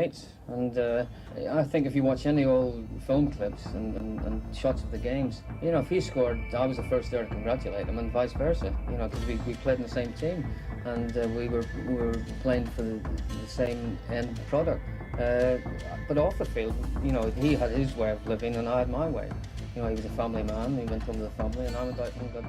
Right. And I think if you watch any old film clips and shots of the games, if he scored, I was the first there to congratulate him, and vice versa. Because we played in the same team, and we were playing for the same end product. But off the field, he had his way of living, and I had my way. He was a family man. He went home to the family, and I went out and got.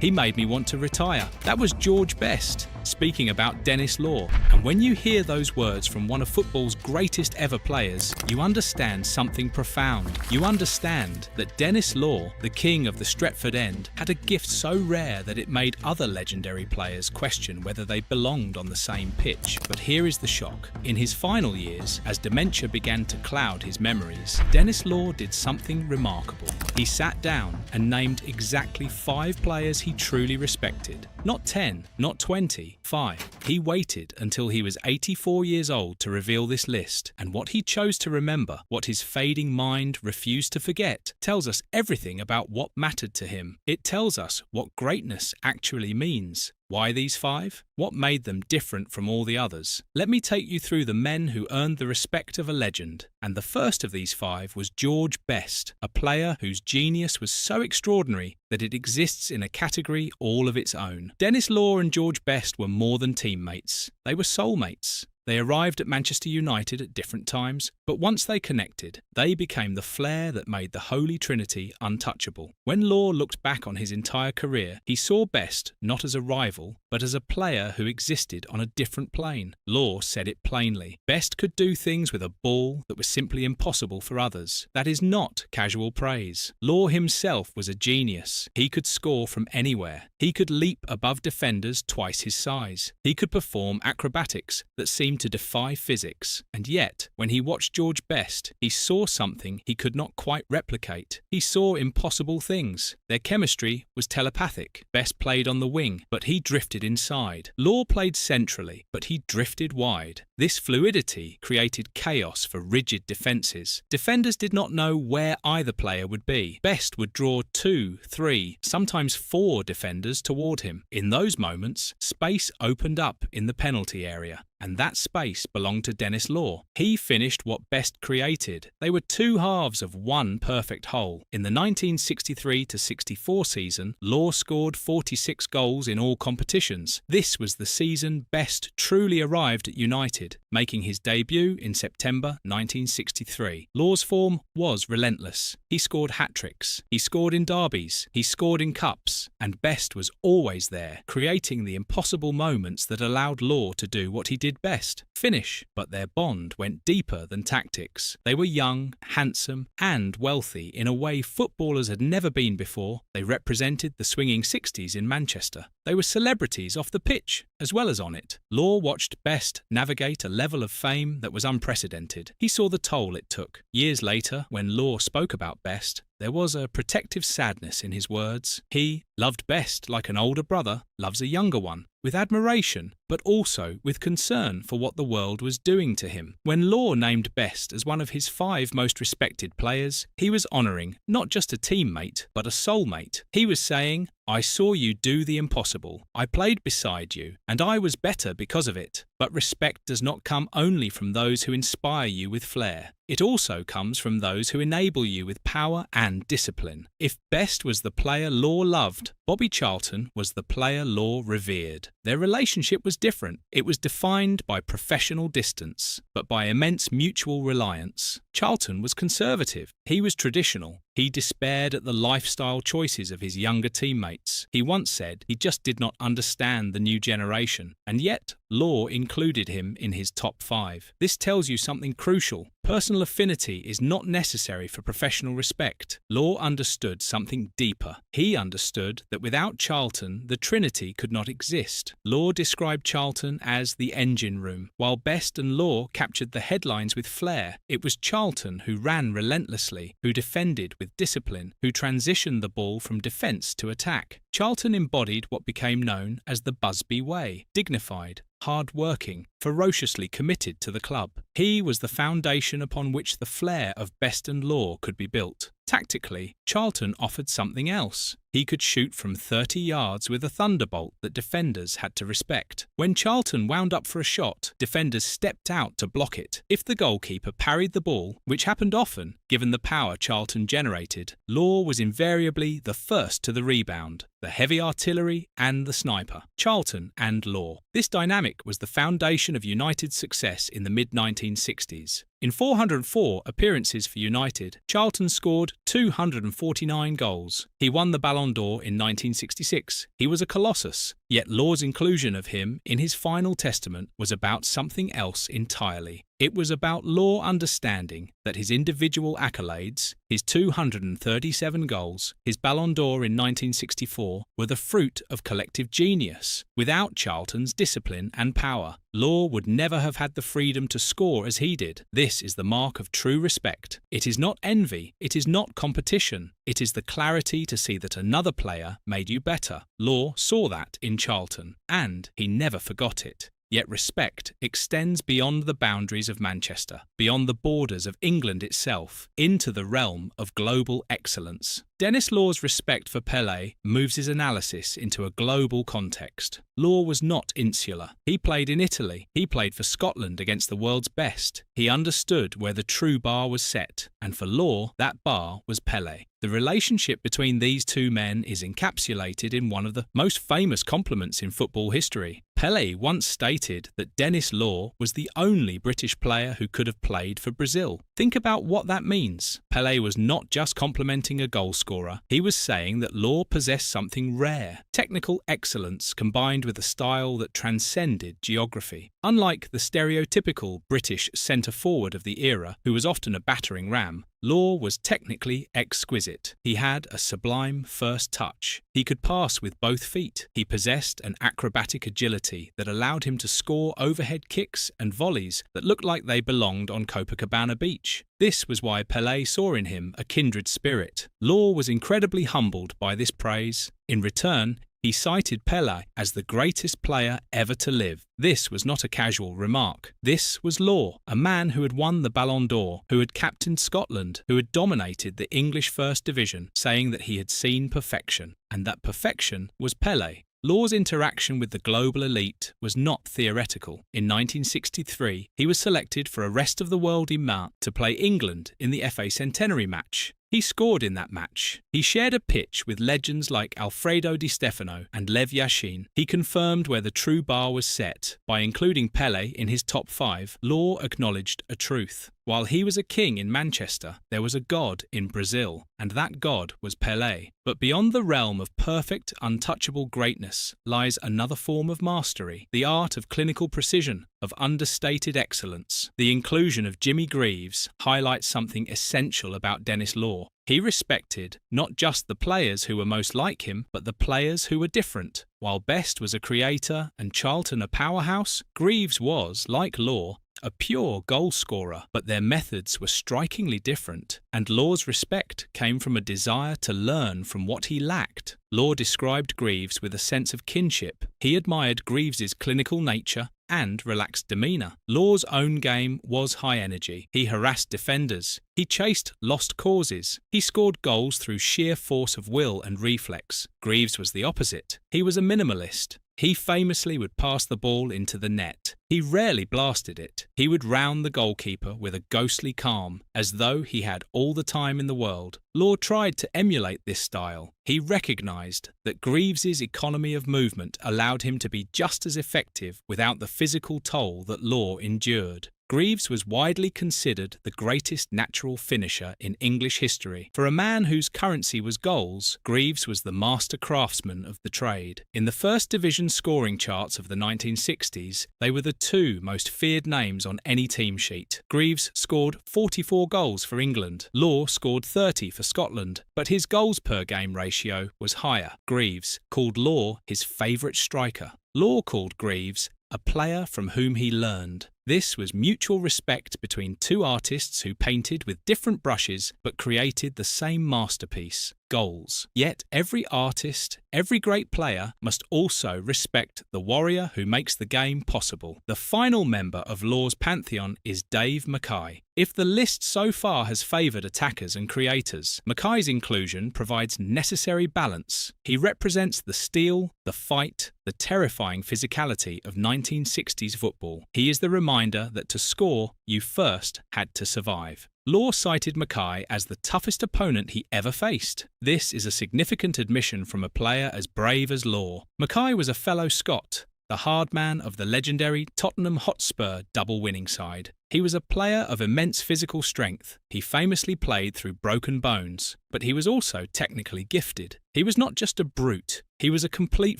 He made me want to retire. That was George Best, speaking about Denis Law. And when you hear those words from one of football's greatest ever players, you understand something profound. You understand that Denis Law, the king of the Stretford end, had a gift so rare that it made other legendary players question whether they belonged on the same pitch. But here is the shock. In his final years, as dementia began to cloud his memories, Denis Law did something remarkable. He sat down and named exactly 5 players he truly respected. Not 10, not 20, 5. He waited until he was 84 years old to reveal this list, and what he chose to remember, what his fading mind refused to forget, tells us everything about what mattered to him. It tells us what greatness actually means. Why these 5? What made them different from all the others? Let me take you through the men who earned the respect of a legend. And the first of these 5 was George Best, a player whose genius was so extraordinary that it exists in a category all of its own. Denis Law and George Best were more than teammates. They were soulmates. They arrived at Manchester United at different times, but once they connected, they became the flair that made the Holy Trinity untouchable. When Law looked back on his entire career, he saw Best not as a rival, but as a player who existed on a different plane. Law said it plainly. Best could do things with a ball that was simply impossible for others. That is not casual praise. Law himself was a genius. He could score from anywhere. He could leap above defenders twice his size. He could perform acrobatics that seemed to defy physics. And yet, when he watched George Best, he saw something he could not quite replicate. He saw impossible things. Their chemistry was telepathic. Best played on the wing, but he drifted inside. Law played centrally, but he drifted wide. This fluidity created chaos for rigid defences. Defenders did not know where either player would be. Best would draw 2, 3, sometimes 4 defenders toward him. In those moments, space opened up in the penalty area. And that space belonged to Denis Law. He finished what Best created. They were 2 halves of one perfect whole. In the 1963-64 season, Law scored 46 goals in all competitions. This was the season Best truly arrived at United, making his debut in September 1963. Law's form was relentless. He scored hat-tricks. He scored in derbies. He scored in cups. And Best was always there, creating the impossible moments that allowed Law to do what he did best, finish. But their bond went deeper than tactics. They were young, handsome, and wealthy in a way footballers had never been before. They represented the swinging 60s in Manchester. They were celebrities off the pitch as well as on it. Law watched Best navigate a level of fame that was unprecedented. He saw the toll it took. Years later, when Law spoke about Best, there was a protective sadness in his words. He loved Best like an older brother loves a younger one, with admiration, but also with concern for what the world was doing to him. When Law named Best as one of his 5 most respected players, he was honouring not just a teammate, but a soulmate. He was saying, I saw you do the impossible. I played beside you, and I was better because of it. But respect does not come only from those who inspire you with flair. It also comes from those who enable you with power and discipline. If Best was the player Law loved, Bobby Charlton was the player Law revered. Their relationship was different. It was defined by professional distance, but by immense mutual reliance. Charlton was conservative. He was traditional. He despaired at the lifestyle choices of his younger teammates. He once said he just did not understand the new generation, and yet Law included him in his top 5. This tells you something crucial. Personal affinity is not necessary for professional respect. Law understood something deeper. He understood that without Charlton, the Trinity could not exist. Law described Charlton as the engine room. While Best and Law captured the headlines with flair, it was Charlton who ran relentlessly, who defended with discipline, who transitioned the ball from defence to attack. Charlton embodied what became known as the Busby Way, dignified, hard-working, ferociously committed to the club. He was the foundation upon which the flair of Best and Law could be built. Tactically, Charlton offered something else. He could shoot from 30 yards with a thunderbolt that defenders had to respect. When Charlton wound up for a shot, defenders stepped out to block it. If the goalkeeper parried the ball, which happened often, given the power Charlton generated, Law was invariably the first to the rebound, the heavy artillery and the sniper. Charlton and Law. This dynamic was the foundation of United's success in the mid-1960s. In 404 appearances for United, Charlton scored 249 goals. He won the Ballon d'Or in 1966. He was a colossus, yet Law's inclusion of him in his final testament was about something else entirely. It was about Law understanding that his individual accolades, his 237 goals, his Ballon d'Or in 1964, were the fruit of collective genius. Without Charlton's discipline and power, Law would never have had the freedom to score as he did. This is the mark of true respect. It is not envy, it is not competition. It is the clarity to see that another player made you better. Law saw that in Charlton, and he never forgot it. Yet respect extends beyond the boundaries of Manchester, beyond the borders of England itself, into the realm of global excellence. Denis Law's respect for Pelé moves his analysis into a global context. Law was not insular. He played in Italy. He played for Scotland against the world's best. He understood where the true bar was set, and for Law, that bar was Pelé. The relationship between these two men is encapsulated in one of the most famous compliments in football history. Pelé once stated that Denis Law was the only British player who could have played for Brazil. Think about what that means. Pelé was not just complimenting a goalscorer, he was saying that Law possessed something rare, technical excellence combined with a style that transcended geography. Unlike the stereotypical British centre-forward of the era, who was often a battering ram, Law was technically exquisite. He had a sublime first touch. He could pass with both feet. He possessed an acrobatic agility that allowed him to score overhead kicks and volleys that looked like they belonged on Copacabana Beach. This was why Pelé saw in him a kindred spirit. Law was incredibly humbled by this praise. In return, he cited Pelé as the greatest player ever to live. This was not a casual remark. This was Law, a man who had won the Ballon d'Or, who had captained Scotland, who had dominated the English First Division, saying that he had seen perfection, and that perfection was Pelé. Law's interaction with the global elite was not theoretical. In 1963, he was selected for a rest-of-the-world imam to play England in the FA Centenary match. He scored in that match. He shared a pitch with legends like Alfredo Di Stefano and Lev Yashin. He confirmed where the true bar was set. By including Pelé in his top 5, Law acknowledged a truth. While he was a king in Manchester, there was a god in Brazil, and that god was Pelé. But beyond the realm of perfect, untouchable greatness lies another form of mastery, the art of clinical precision, of understated excellence. The inclusion of Jimmy Greaves highlights something essential about Denis Law. He respected not just the players who were most like him, but the players who were different. While Best was a creator and Charlton a powerhouse, Greaves was, like Law, a pure goal scorer, but their methods were strikingly different, and Law's respect came from a desire to learn from what he lacked. Law described Greaves with a sense of kinship. He admired Greaves's clinical nature and relaxed demeanour. Law's own game was high energy. He harassed defenders. He chased lost causes. He scored goals through sheer force of will and reflex. Greaves was the opposite. He was a minimalist. He famously would pass the ball into the net. He rarely blasted it. He would round the goalkeeper with a ghostly calm, as though he had all the time in the world. Law tried to emulate this style. He recognised that Greaves's economy of movement allowed him to be just as effective without the physical toll that Law endured. Greaves was widely considered the greatest natural finisher in English history. For a man whose currency was goals, Greaves was the master craftsman of the trade. In the First Division scoring charts of the 1960s, they were the two most feared names on any team sheet. Greaves scored 44 goals for England. Law scored 30 for Scotland, but his goals per game ratio was higher. Greaves called Law his favourite striker. Law called Greaves a player from whom he learned. This was mutual respect between two artists who painted with different brushes but created the same masterpiece. goals. Yet every artist, every great player must also respect the warrior who makes the game possible. The final member of Law's pantheon is Dave Mackay. If the list so far has favoured attackers and creators, Mackay's inclusion provides necessary balance. He represents the steel, the fight, the terrifying physicality of 1960s football. He is the reminder that to score, you first had to survive. Law cited Mackay as the toughest opponent he ever faced. This is a significant admission from a player as brave as Law. Mackay was a fellow Scot, the hard man of the legendary Tottenham Hotspur double winning side. He was a player of immense physical strength. He famously played through broken bones, but he was also technically gifted. He was not just a brute, he was a complete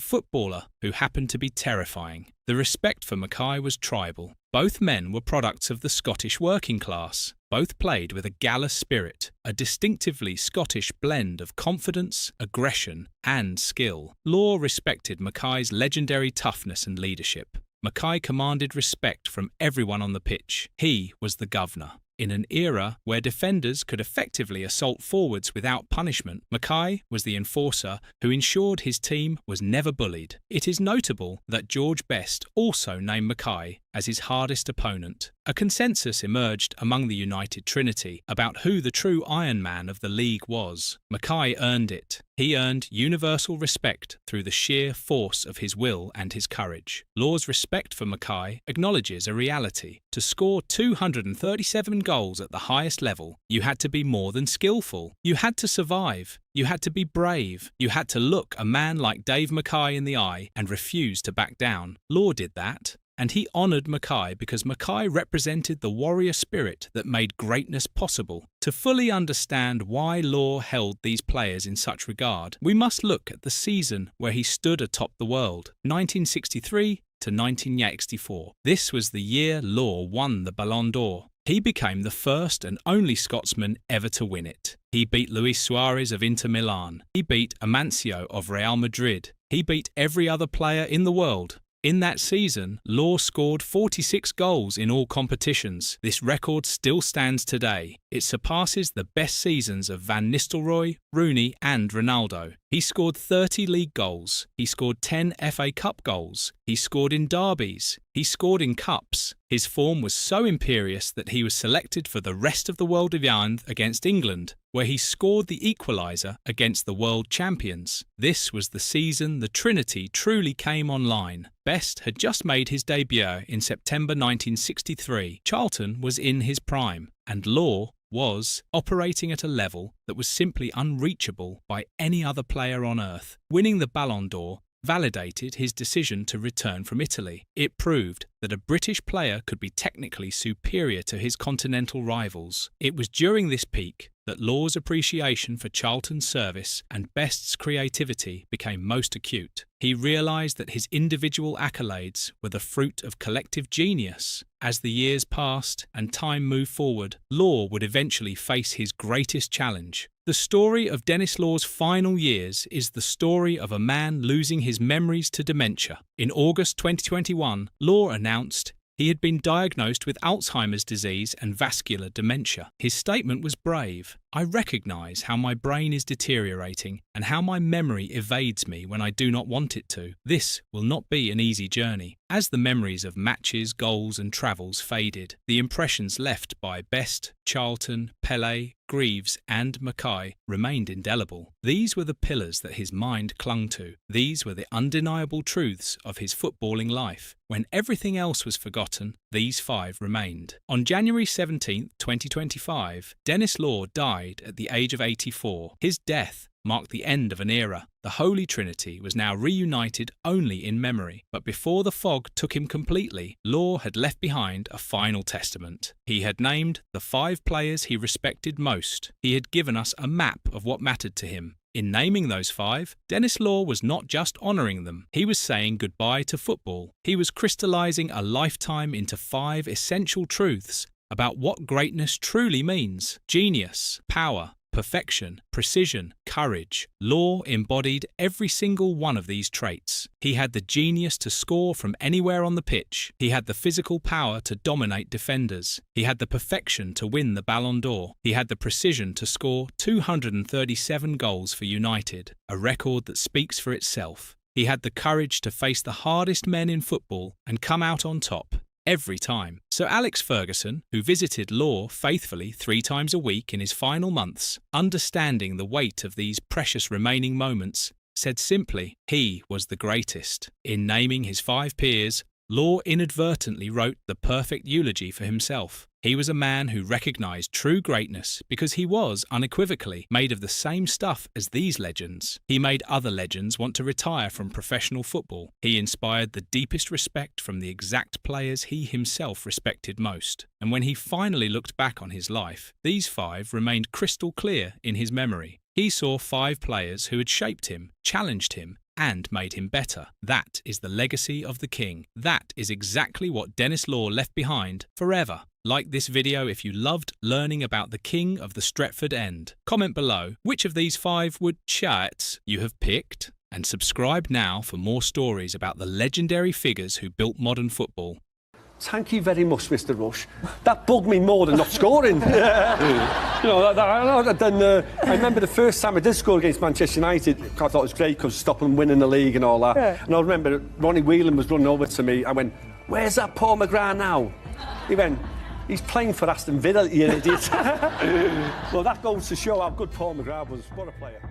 footballer who happened to be terrifying. The respect for Mackay was tribal. Both men were products of the Scottish working class. Both played with a gala spirit, a distinctively Scottish blend of confidence, aggression, and skill. Law respected Mackay's legendary toughness and leadership. Mackay commanded respect from everyone on the pitch. He was the governor. In an era where defenders could effectively assault forwards without punishment, Mackay was the enforcer who ensured his team was never bullied. It is notable that George Best also named Mackay as his hardest opponent. A consensus emerged among the United Trinity about who the true Iron Man of the league was. Mackay earned it. He earned universal respect through the sheer force of his will and his courage. Law's respect for Mackay acknowledges a reality. To score 237 goals at the highest level, you had to be more than skillful. You had to survive. You had to be brave. You had to look a man like Dave Mackay in the eye and refuse to back down. Law did that. And he honoured Mackay because Mackay represented the warrior spirit that made greatness possible. To fully understand why Law held these players in such regard, we must look at the season where he stood atop the world, 1963 to 1964. This was the year Law won the Ballon d'Or. He became the first and only Scotsman ever to win it. He beat Luis Suarez of Inter Milan. He beat Amancio of Real Madrid. He beat every other player in the world. In that season, Law scored 46 goals in all competitions. This record still stands today. It surpasses the best seasons of Van Nistelrooy, Rooney and Ronaldo. He scored 30 league goals. He scored 10 FA Cup goals. He scored in derbies. He scored in cups. His form was so imperious that he was selected for the Rest of the World Event against England, where he scored the equaliser against the world champions. This was the season the Trinity truly came online. Best had just made his debut in September 1963. Charlton was in his prime, and Law was operating at a level that was simply unreachable by any other player on earth. Winning the Ballon d'Or validated his decision to return from Italy. It proved that a British player could be technically superior to his continental rivals. It was during this peak that Law's appreciation for Charlton's service and Best's creativity became most acute. He realised that his individual accolades were the fruit of collective genius. As the years passed and time moved forward, Law would eventually face his greatest challenge. The story of Denis Law's final years is the story of a man losing his memories to dementia. In August 2021, Law announced he had been diagnosed with Alzheimer's disease and vascular dementia. His statement was brave. "I recognise how my brain is deteriorating and how my memory evades me when I do not want it to. This will not be an easy journey." As the memories of matches, goals and travels faded, the impressions left by Best, Charlton, Pelé, Greaves and Mackay remained indelible. These were the pillars that his mind clung to. These were the undeniable truths of his footballing life. When everything else was forgotten, these five remained. On January 17, 2025, Denis Law died at the age of 84. His death marked the end of an era. The Holy Trinity was now reunited only in memory. But before the fog took him completely, Law had left behind a final testament. He had named the 5 players he respected most. He had given us a map of what mattered to him. In naming those 5, Denis Law was not just honouring them. He was saying goodbye to football. He was crystallising a lifetime into 5 essential truths about what greatness truly means: genius, power, perfection, precision, courage. Law embodied every single one of these traits. He had the genius to score from anywhere on the pitch. He had the physical power to dominate defenders. He had the perfection to win the Ballon d'Or. He had the precision to score 237 goals for United, a record that speaks for itself. He had the courage to face the hardest men in football and come out on top every time. So Alex Ferguson, who visited Law faithfully 3 times a week in his final months, understanding the weight of these precious remaining moments, said simply, he was the greatest. In naming his 5 peers, Law inadvertently wrote the perfect eulogy for himself. He was a man who recognised true greatness because he was, unequivocally, made of the same stuff as these legends. He made other legends want to retire from professional football. He inspired the deepest respect from the exact players he himself respected most. And when he finally looked back on his life, these 5 remained crystal clear in his memory. He saw 5 players who had shaped him, challenged him, and made him better. That is the legacy of the king. That is exactly what Denis Law left behind forever. Like this video if you loved learning about the king of the Stretford End. Comment below which of these 5 wood chats you have picked, and subscribe now for more stories about the legendary figures who built modern football. Thank you very much, Mr. Rush. That bugged me more than not scoring. You know, I remember the first time I did score against Manchester United, I thought it was great because stopping them winning the league and all that. Yeah. And I remember Ronnie Whelan was running over to me. I went, "Where's that Paul McGrath now?" He went, "He's playing for Aston Villa, you idiot." Well, that goes to show how good Paul McGrath was. What a player.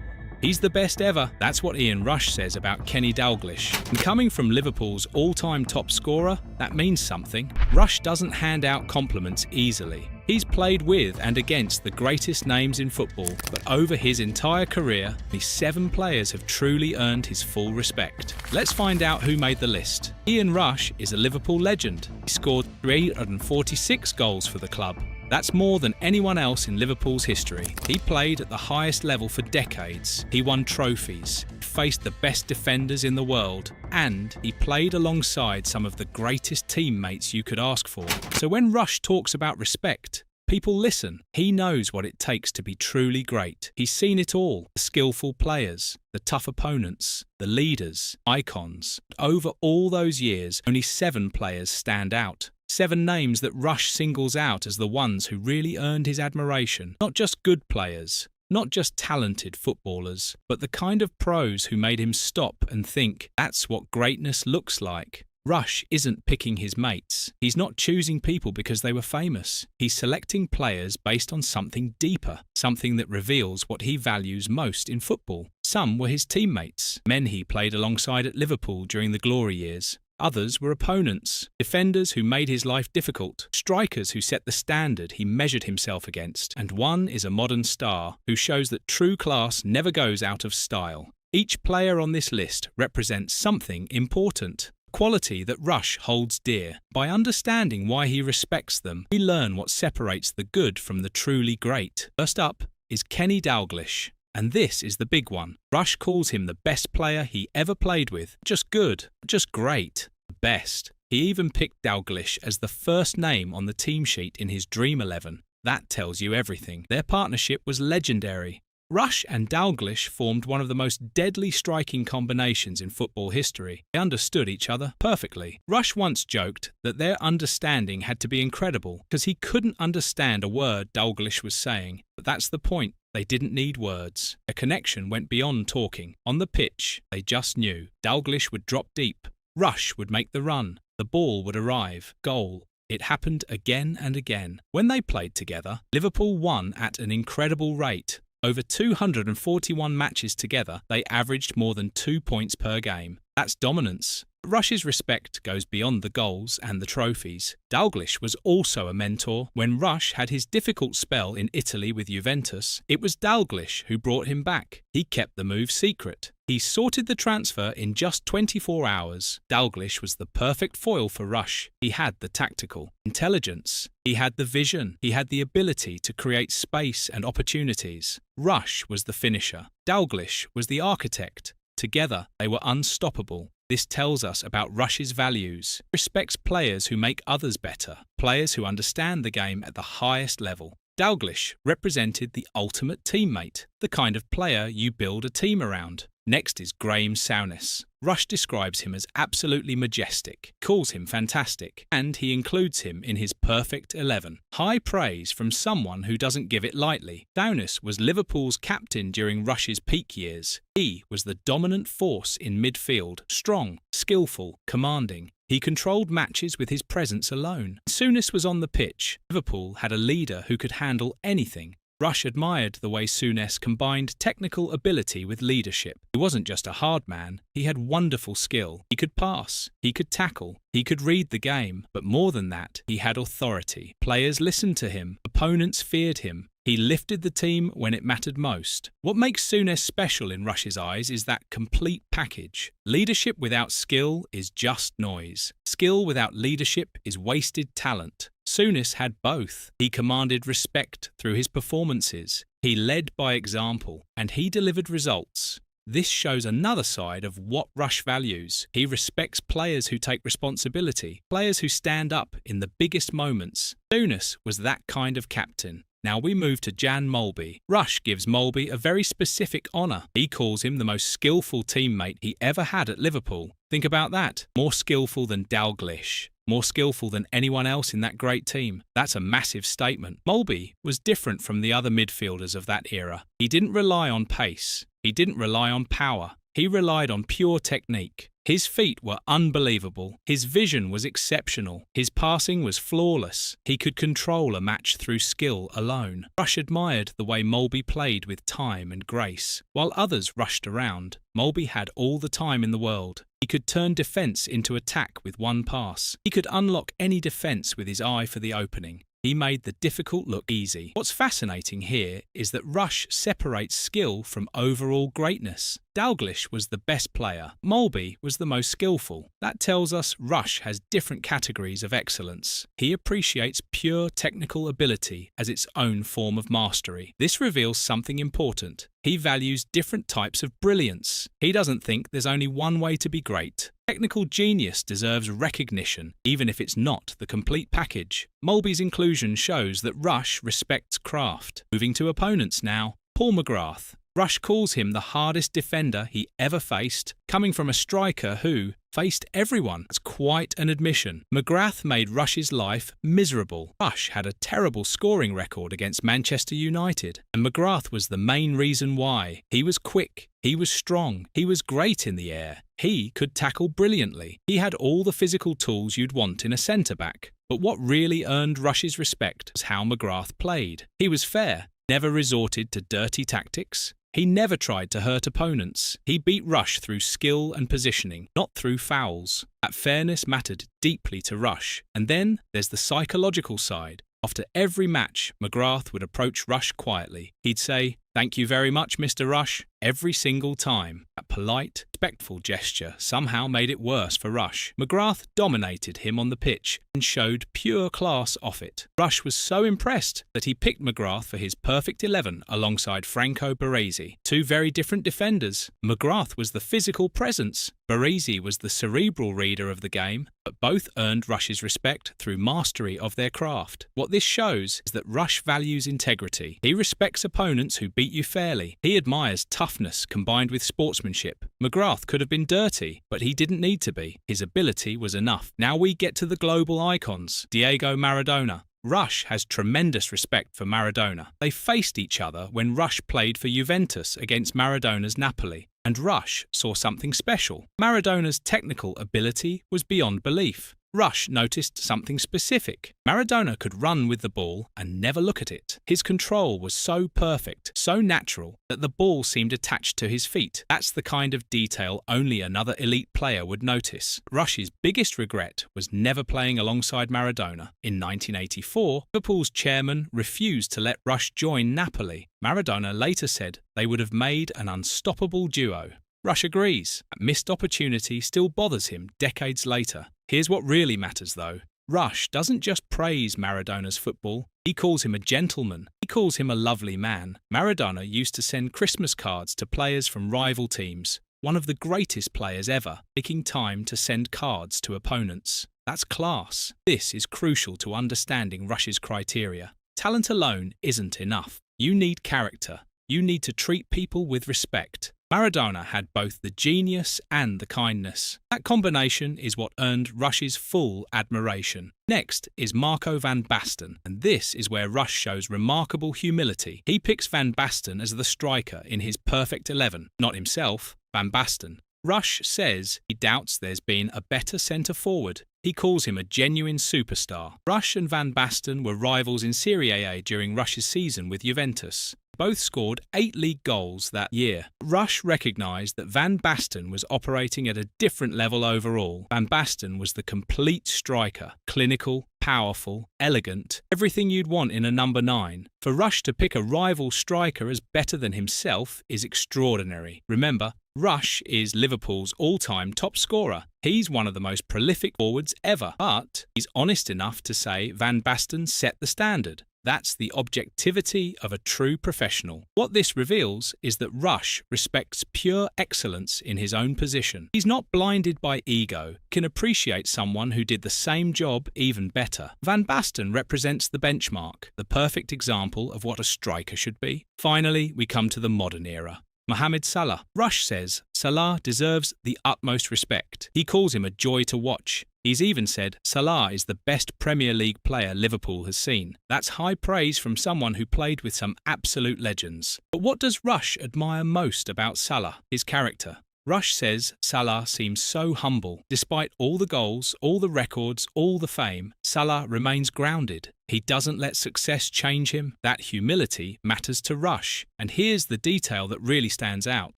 He's the best ever. That's what Ian Rush says about Kenny Dalglish. And coming from Liverpool's all-time top scorer, that means something. Rush doesn't hand out compliments easily. He's played with and against the greatest names in football, but over his entire career, only 7 players have truly earned his full respect. Let's find out who made the list. Ian Rush is a Liverpool legend. He scored 346 goals for the club. That's more than anyone else in Liverpool's history. He played at the highest level for decades. He won trophies, faced the best defenders in the world, and he played alongside some of the greatest teammates you could ask for. So when Rush talks about respect, people listen. He knows what it takes to be truly great. He's seen it all. The skillful players, the tough opponents, the leaders, icons. Over all those years, only 7 players stand out. 7 names that Rush singles out as the ones who really earned his admiration. Not just good players, not just talented footballers, but the kind of pros who made him stop and think, that's what greatness looks like. Rush isn't picking his mates. He's not choosing people because they were famous. He's selecting players based on something deeper, something that reveals what he values most in football. Some were his teammates, men he played alongside at Liverpool during the glory years. Others were opponents, defenders who made his life difficult, strikers who set the standard he measured himself against, and one is a modern star who shows that true class never goes out of style. Each player on this list represents something important, a quality that Rush holds dear. By understanding why he respects them, we learn what separates the good from the truly great. First up is Kenny Dalglish. And this is the big one. Rush calls him the best player he ever played with. Not just good, not just great, the best. He even picked Dalglish as the first name on the team sheet in his Dream 11. That tells you everything. Their partnership was legendary. Rush and Dalglish formed one of the most deadly striking combinations in football history. They understood each other perfectly. Rush once joked that their understanding had to be incredible because he couldn't understand a word Dalglish was saying. But that's the point. They didn't need words. Their connection went beyond talking. On the pitch, they just knew. Dalglish would drop deep. Rush would make the run. The ball would arrive. Goal. It happened again and again. When they played together, Liverpool won at an incredible rate. Over 241 matches together, they averaged more than 2 points per game. That's dominance. Rush's respect goes beyond the goals and the trophies. Dalglish was also a mentor. When Rush had his difficult spell in Italy with Juventus, it was Dalglish who brought him back. He kept the move secret. He sorted the transfer in just 24 hours. Dalglish was the perfect foil for Rush. He had the tactical intelligence. He had the vision. He had the ability to create space and opportunities. Rush was the finisher. Dalglish was the architect. Together, they were unstoppable. This tells us about Rush's values. He respects players who make others better, players who understand the game at the highest level. Dalglish represented the ultimate teammate, the kind of player you build a team around. Next is Graeme Souness. Rush describes him as absolutely majestic, calls him fantastic, and he includes him in his perfect 11. High praise from someone who doesn't give it lightly. Souness was Liverpool's captain during Rush's peak years. He was the dominant force in midfield, strong, skillful, commanding. He controlled matches with his presence alone. Souness was on the pitch. Liverpool had a leader who could handle anything. Rush admired the way Souness combined technical ability with leadership. He wasn't just a hard man, he had wonderful skill. He could pass, he could tackle, he could read the game, but more than that, he had authority. Players listened to him, opponents feared him. He lifted the team when it mattered most. What makes Souness special in Rush's eyes is that complete package. Leadership without skill is just noise. Skill without leadership is wasted talent. Souness had both. He commanded respect through his performances. He led by example, and he delivered results. This shows another side of what Rush values. He respects players who take responsibility, players who stand up in the biggest moments. Souness was that kind of captain. Now we move to Jan Molby. Rush gives Molby a very specific honour. He calls him the most skillful teammate he ever had at Liverpool. Think about that. More skillful than Dalglish. More skillful than anyone else in that great team. That's a massive statement. Molby was different from the other midfielders of that era. He didn't rely on pace. He didn't rely on power. He relied on pure technique. His feet were unbelievable. His vision was exceptional. His passing was flawless. He could control a match through skill alone. Rush admired the way Molby played with time and grace. While others rushed around, Molby had all the time in the world. He could turn defence into attack with one pass. He could unlock any defence with his eye for the opening. He made the difficult look easy. What's fascinating here is that Rush separates skill from overall greatness. Dalglish was the best player. Molby was the most skillful. That tells us Rush has different categories of excellence. He appreciates pure technical ability as its own form of mastery. This reveals something important. He values different types of brilliance. He doesn't think there's only one way to be great. Technical genius deserves recognition, even if it's not the complete package. Molby's inclusion shows that Rush respects craft. Moving to opponents now. Paul McGrath. Rush calls him the hardest defender he ever faced, coming from a striker who faced everyone. That's quite an admission. McGrath made Rush's life miserable. Rush had a terrible scoring record against Manchester United, and McGrath was the main reason why. He was quick, he was strong, he was great in the air. He could tackle brilliantly. He had all the physical tools you'd want in a centre-back. But what really earned Rush's respect was how McGrath played. He was fair, never resorted to dirty tactics. He never tried to hurt opponents. He beat Rush through skill and positioning, not through fouls. That fairness mattered deeply to Rush. And then there's the psychological side. After every match, McGrath would approach Rush quietly. He'd say, "Thank you very much, Mr. Rush," every single time. That polite, respectful gesture somehow made it worse for Rush. McGrath dominated him on the pitch and showed pure class off it. Rush was so impressed that he picked McGrath for his perfect 11 alongside Franco Baresi, two very different defenders. McGrath was the physical presence. Baresi was the cerebral reader of the game, but both earned Rush's respect through mastery of their craft. What this shows is that Rush values integrity. He respects opponents who beat you fairly. He admires toughness combined with sportsmanship. McGrath could have been dirty, but he didn't need to be. His ability was enough. Now we get to the global icons. Diego Maradona. Rush has tremendous respect for Maradona. They faced each other when Rush played for Juventus against Maradona's Napoli, and Rush saw something special. Maradona's technical ability was beyond belief. Rush noticed something specific. Maradona could run with the ball and never look at it. His control was so perfect, so natural, that the ball seemed attached to his feet. That's the kind of detail only another elite player would notice. Rush's biggest regret was never playing alongside Maradona. In 1984, Liverpool's chairman refused to let Rush join Napoli. Maradona later said they would have made an unstoppable duo. Rush agrees. That missed opportunity still bothers him decades later. Here's what really matters though. Rush doesn't just praise Maradona's football, he calls him a gentleman. He calls him a lovely man. Maradona used to send Christmas cards to players from rival teams, one of the greatest players ever, taking time to send cards to opponents. That's class. This is crucial to understanding Rush's criteria. Talent alone isn't enough. You need character. You need to treat people with respect. Maradona had both the genius and the kindness. That combination is what earned Rush's full admiration. Next is Marco van Basten, and this is where Rush shows remarkable humility. He picks Van Basten as the striker in his perfect 11, not himself, Van Basten. Rush says he doubts there's been a better centre-forward. He calls him a genuine superstar. Rush and Van Basten were rivals in Serie A during Rush's season with Juventus. Both scored 8 league goals that year. Rush recognised that Van Basten was operating at a different level overall. Van Basten was the complete striker, clinical, powerful, elegant, everything you'd want in a number 9. For Rush to pick a rival striker as better than himself is extraordinary. Remember, Rush is Liverpool's all-time top scorer. He's one of the most prolific forwards ever, but he's honest enough to say Van Basten set the standard. That's the objectivity of a true professional. What this reveals is that Rush respects pure excellence in his own position. He's not blinded by ego, can appreciate someone who did the same job even better. Van Basten represents the benchmark, the perfect example of what a striker should be. Finally, we come to the modern era. Mohamed Salah. Rush says Salah deserves the utmost respect. He calls him a joy to watch. He's even said Salah is the best Premier League player Liverpool has seen. That's high praise from someone who played with some absolute legends. But what does Rush admire most about Salah? His character. Rush says Salah seems so humble. Despite all the goals, all the records, all the fame, Salah remains grounded. He doesn't let success change him. That humility matters to Rush. And here's the detail that really stands out.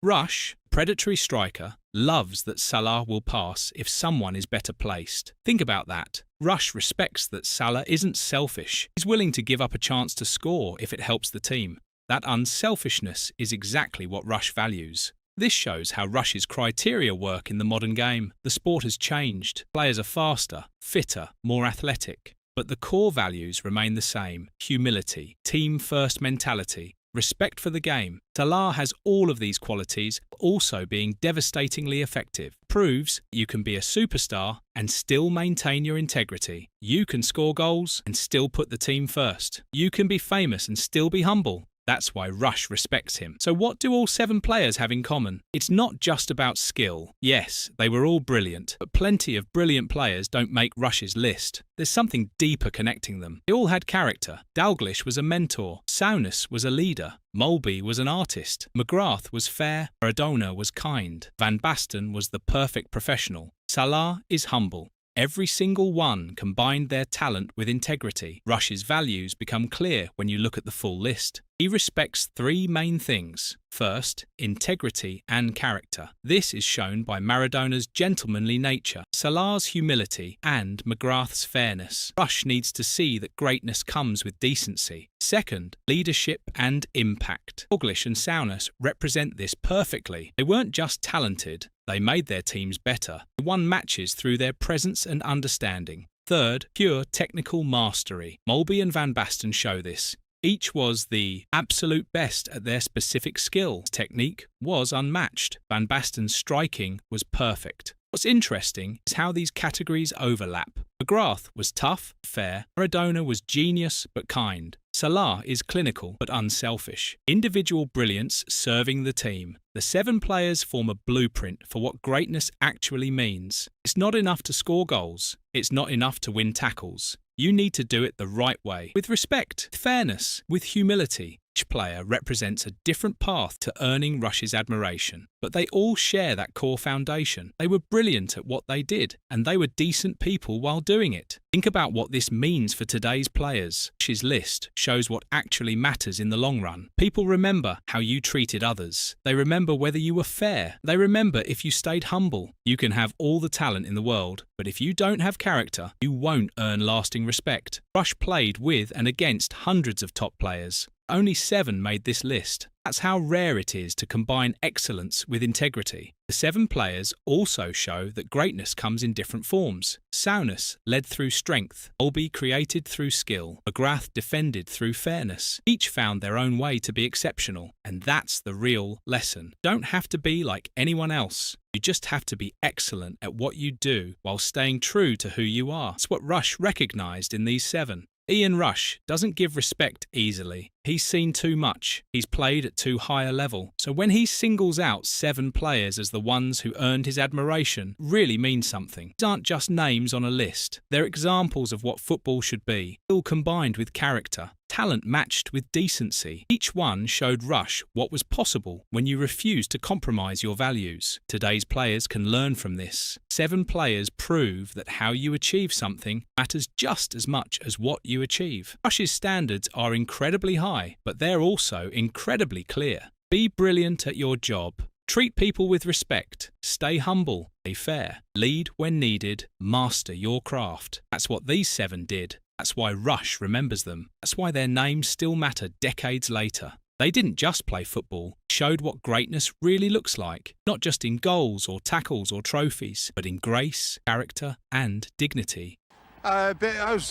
Rush, predatory striker, loves that Salah will pass if someone is better placed. Think about that. Rush respects that Salah isn't selfish. He's willing to give up a chance to score if it helps the team. That unselfishness is exactly what Rush values. This shows how Rush's criteria work in the modern game. The sport has changed. Players are faster, fitter, more athletic. But the core values remain the same: humility, team-first mentality, respect for the game. Salah has all of these qualities, also being devastatingly effective. Proves you can be a superstar and still maintain your integrity. You can score goals and still put the team first. You can be famous and still be humble. That's why Rush respects him. So what do all 7 players have in common? It's not just about skill. Yes, they were all brilliant, but plenty of brilliant players don't make Rush's list. There's something deeper connecting them. They all had character. Dalglish was a mentor. Souness was a leader. Mulby was an artist. McGrath was fair. Maradona was kind. Van Basten was the perfect professional. Salah is humble. Every single one combined their talent with integrity. Rush's values become clear when you look at the full list. He respects 3 main things. First, integrity and character. This is shown by Maradona's gentlemanly nature, Salah's humility, and McGrath's fairness. Rush needs to see that greatness comes with decency. Second, leadership and impact. Dalglish and Souness represent this perfectly. They weren't just talented, they made their teams better. They won matches through their presence and understanding. Third, pure technical mastery. Mulby and Van Basten show this. Each was the absolute best at their specific skill. His technique was unmatched. Van Basten's striking was perfect. What's interesting is how these categories overlap. McGrath was tough, fair. Maradona was genius but kind. Salah is clinical but unselfish. Individual brilliance serving the team. The 7 players form a blueprint for what greatness actually means. It's not enough to score goals. It's not enough to win tackles. You need to do it the right way, with respect, fairness, with humility. Each player represents a different path to earning Rush's admiration, but they all share that core foundation. They were brilliant at what they did, and they were decent people while doing it. Think about what this means for today's players. Rush's list shows what actually matters in the long run. People remember how you treated others. They remember whether you were fair. They remember if you stayed humble. You can have all the talent in the world, but if you don't have character, you won't earn lasting respect. Rush played with and against hundreds of top players. Only 7 made this list. That's how rare it is to combine excellence with integrity. The 7 players also show that greatness comes in different forms. Souness led through strength. Mulby created through skill. McGrath defended through fairness. Each found their own way to be exceptional. And that's the real lesson. Don't have to be like anyone else. You just have to be excellent at what you do while staying true to who you are. That's what Rush recognised in these 7. Ian Rush doesn't give respect easily. He's seen too much. He's played at too high a level. So when he singles out 7 players as the ones who earned his admiration, really means something. These aren't just names on a list. They're examples of what football should be, all combined with character. Talent matched with decency. Each one showed Rush what was possible when you refuse to compromise your values. Today's players can learn from this. 7 players prove that how you achieve something matters just as much as what you achieve. Rush's standards are incredibly high, but they're also incredibly clear. Be brilliant at your job. Treat people with respect. Stay humble. Stay fair. Lead when needed. Master your craft. That's what these 7 did. That's why Rush remembers them. That's why their names still matter decades later. They didn't just play football, they showed what greatness really looks like, not just in goals or tackles or trophies, but in grace, character and dignity. I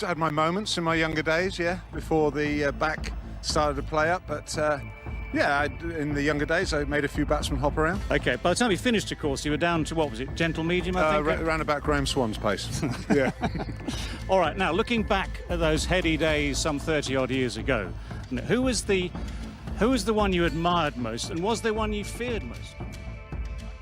had my moments in my younger days, before the back started to play up, but in the younger days I made a few batsmen hop around. OK, by the time you finished, of course, you were down to, what was it, gentle medium, I think? Around about Graham Swan's pace, yeah. All right, now, looking back at those heady days some 30-odd years ago, who was the one you admired most, and was there one you feared most?